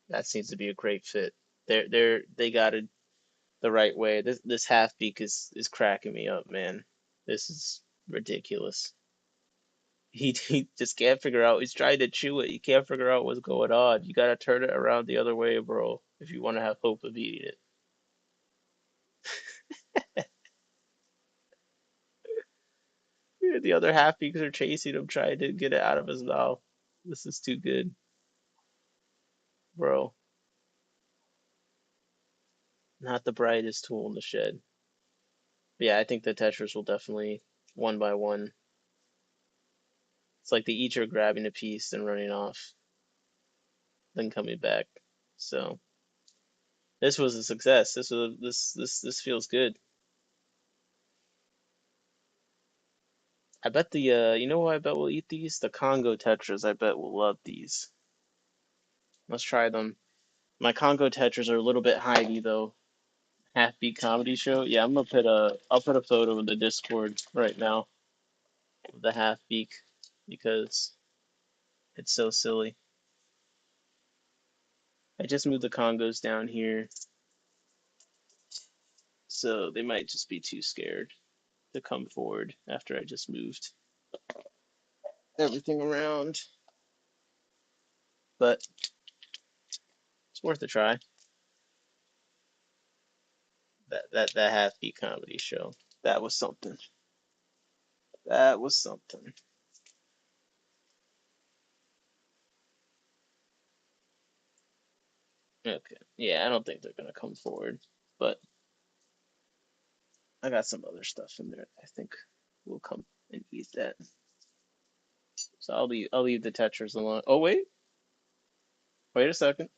that seems to be a great fit. They got it the right way. This half beak is cracking me up, man. This is ridiculous. He just can't figure out. He's trying to chew it. He can't figure out what's going on. You gotta turn it around the other way, bro, if you want to have hope of eating it. The other half beaks are chasing him, trying to get it out of his mouth. This is too good, bro. Not the brightest tool in the shed. But yeah, I think the Tetris will definitely one by one. It's like they each are grabbing a piece and running off, then coming back. So this was a success. This feels good. I bet who I bet will eat these? The Congo Tetras, I bet will love these. Let's try them. My Congo Tetras are a little bit hidey though. Half beat comedy show. Yeah, I'll put a photo in the Discord right now of the half beak because it's so silly. I just moved the Congos down here, so they might just be too scared to come forward after I just moved everything around. But it's worth a try. That half beat comedy show. That was something. That was something. Okay. Yeah, I don't think they're gonna come forward, but I got some other stuff in there. I think will come and eat that. So I'll leave the Tetras alone. Oh wait a second.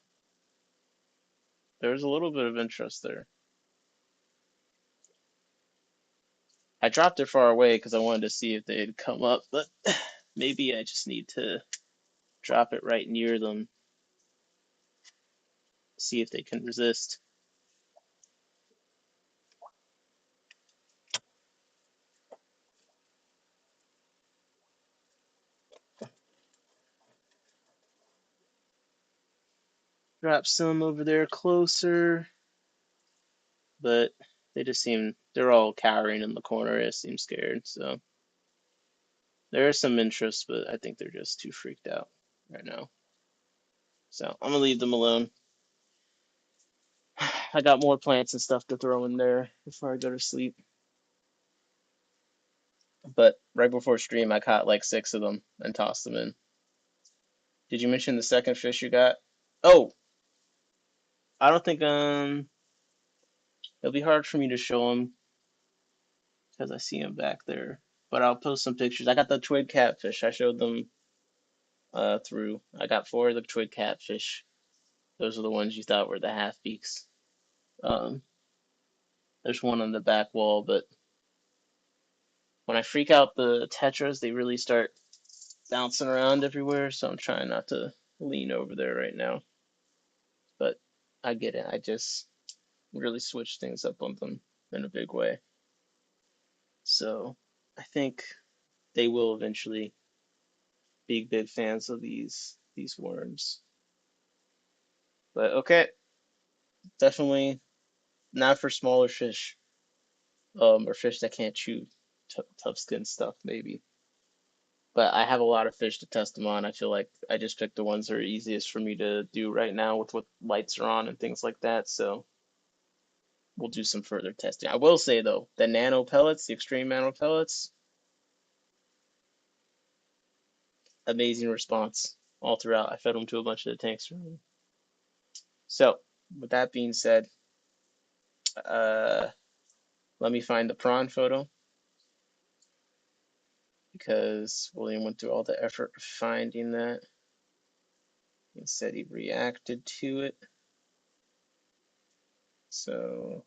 There's a little bit of interest there. I dropped it far away because I wanted to see if they'd come up, but maybe I just need to drop it right near them, see if they can resist. Drop some over there closer, but they're all cowering in the corner. They seem scared, so there is some interest, but I think they're just too freaked out right now. So I'm gonna leave them alone. I got more plants and stuff to throw in there before I go to sleep. But right before stream, I caught like 6 of them and tossed them in. Did you mention the second fish you got? Oh, I don't think it'll be hard for me to show them because I see them back there. But I'll post some pictures. I got the twig catfish. I showed them through. I got 4 of the twig catfish. Those are the ones you thought were the half beaks. Um, there's one on the back wall, but when I freak out the tetras, they really start bouncing around everywhere. So I'm trying not to lean over there right now. But I get it. I just really switched things up on them in a big way. So I think they will eventually be big fans of these worms. But okay, definitely not for smaller fish, or fish that can't chew tough skin stuff, maybe. But I have a lot of fish to test them on. I feel like I just picked the ones that are easiest for me to do right now with what lights are on and things like that. So we'll do some further testing. I will say though, the nano pellets, the extreme nano pellets, amazing response all throughout. I fed them to a bunch of the tanks. So with that being said, uh, let me find the prawn photo because William went through all the effort of finding that. He said he reacted to it. So,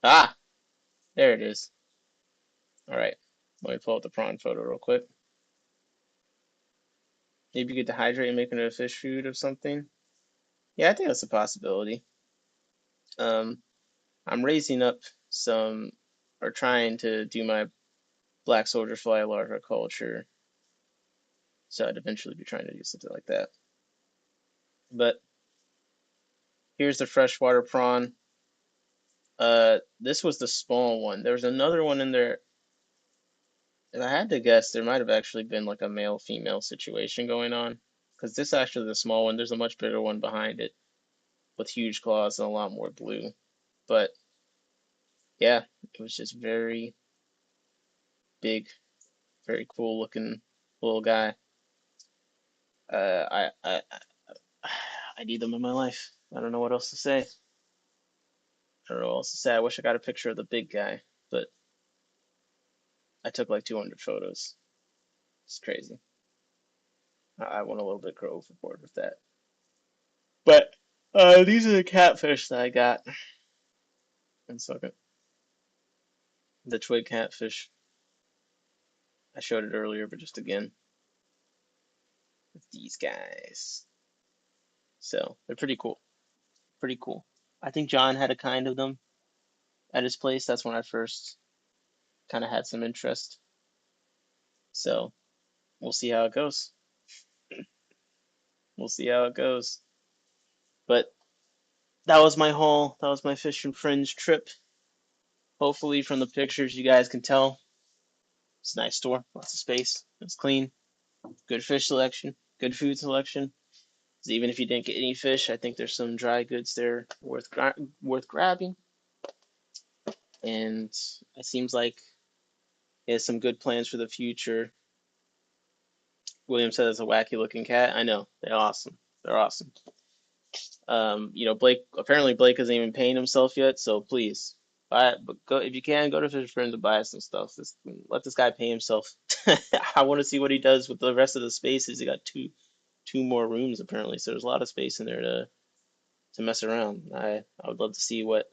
there it is. All right, let me pull up the prawn photo real quick. Maybe you get dehydrate and make it a fish food or something. Yeah, I think that's a possibility. Um, I'm raising up some, or trying to do my black soldier fly larva culture. So I'd eventually be trying to do something like that. But here's the freshwater prawn. This was the small one. There was another one in there. If I had to guess, there might have actually been like a male-female situation going on. Because this actually the small one. There's a much bigger one behind it with huge claws and a lot more blue. But yeah, it was just very big, very cool looking little guy. I need them in my life. I don't know what else to say. I don't know what else to say. I wish I got a picture of the big guy, but I took like 200 photos. It's crazy. I went a little bit overboard with that. But these are the catfish that I got. And so the twig catfish. I showed it earlier, but just again, with these guys. So they're pretty cool. Pretty cool. I think John had a kind of them at his place. That's when I first kind of had some interest. So we'll see how it goes. We'll see how it goes. But that was my haul. That was my Fish and Friends trip. Hopefully, from the pictures, you guys can tell it's a nice store, lots of space, it's clean, good fish selection, good food selection. So even if you didn't get any fish, I think there's some dry goods there worth grabbing. And it seems like he has some good plans for the future. William said it's a wacky looking cat. I know they're awesome. They're awesome. Blake apparently Blake isn't even paying himself yet, so please buy it. But go if you can, go to Fish Friends and buy some stuff. Let this guy pay himself. I want to see what he does with the rest of the spaces. He got two more rooms apparently, so there's a lot of space in there to mess around. I would love to see what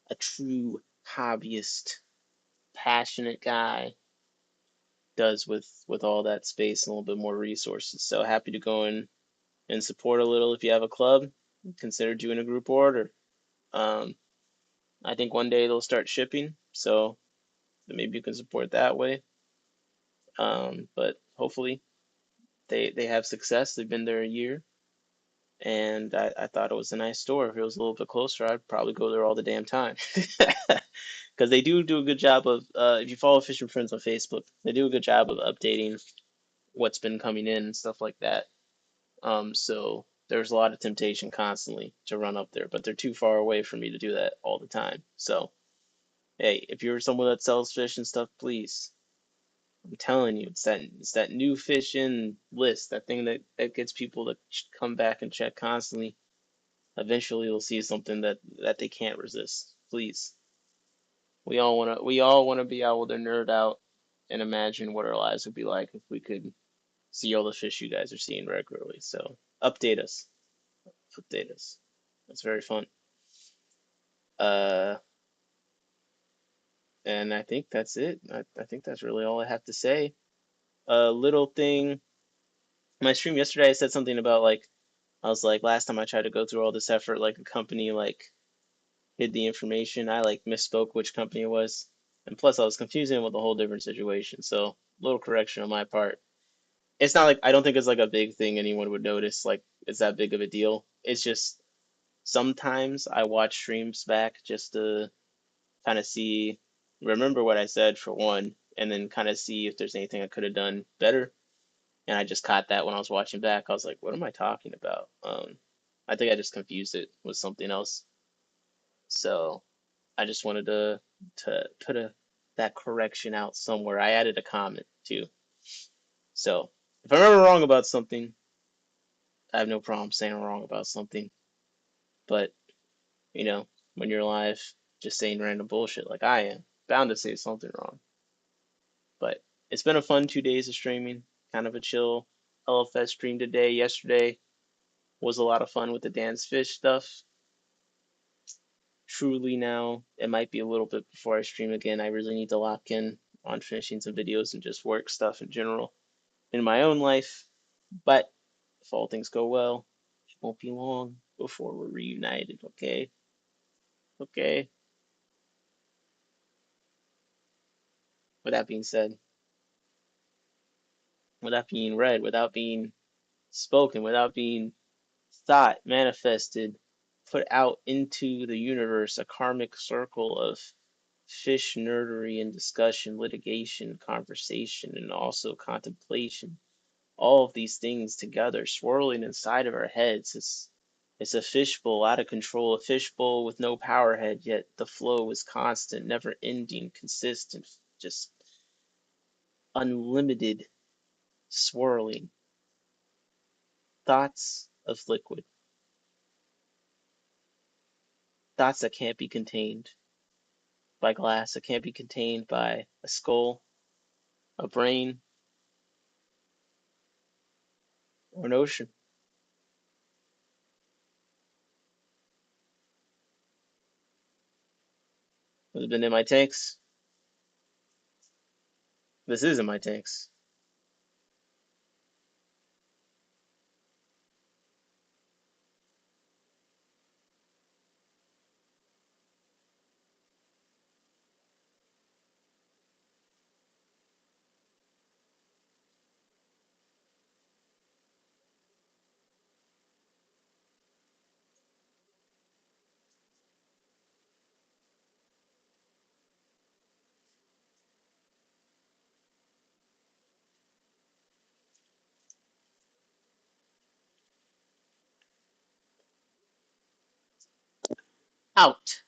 a true hobbyist passionate guy does with all that space and a little bit more resources. So happy to go in and support a little if you have a club. Consider doing a group order. Um, I think one day they'll start shipping, so maybe you can support that way. But hopefully they have success. They've been there a year, and I thought it was a nice store. If it was a little bit closer, I'd probably go there all the damn time. Because they do a good job of, if you follow Fisher Friends on Facebook, they do a good job of updating what's been coming in and stuff like that. So there's a lot of temptation constantly to run up there, but they're too far away for me to do that all the time. So, hey, if you're someone that sells fish and stuff, please, I'm telling you, it's that new fish in list, that thing that gets people to come back and check constantly. Eventually, you'll see something that they can't resist. Please, we all wanna be able to nerd out and imagine what our lives would be like if we could see all the fish you guys are seeing regularly. So update us. That's very fun. Uh, and I think that's it. I think that's really all I have to say. A little thing, my stream yesterday, I said something about like, I was like, last time I tried to go through all this effort, like a company like hid the information. I like misspoke which company it was. And plus I was confusing it with a whole different situation. So a little correction on my part. It's not like, I don't think it's like a big thing anyone would notice, like it's that big of a deal. It's just sometimes I watch streams back just to kind of see, remember what I said for one, and then kind of see if there's anything I could have done better. And I just caught that when I was watching back. I was like, what am I talking about? I think I just confused it with something else. So I just wanted to put that correction out somewhere. I added a comment too. So if I'm ever wrong about something, I have no problem saying I'm wrong about something. But you know, when you're live, just saying random bullshit like I am, bound to say something wrong. But it's been a fun 2 days of streaming, kind of a chill LFS stream today. Yesterday was a lot of fun with the dance fish stuff. Truly now, it might be a little bit before I stream again. I really need to lock in on finishing some videos and just work stuff in general in my own life. But if all things go well, it won't be long before we're reunited, okay? Okay. With that being said, without being read, without being spoken, without being thought, manifested, put out into the universe, a karmic circle of fish nerdery and discussion, litigation, conversation, and also contemplation. All of these things together swirling inside of our heads. It's a fishbowl out of control, a fishbowl with no power head, yet the flow is constant, never ending, consistent, just unlimited swirling. Thoughts of liquid, thoughts that can't be contained by glass, that can't be contained by a skull, a brain, or an ocean. Has been in my tanks. This is in my tanks. Out.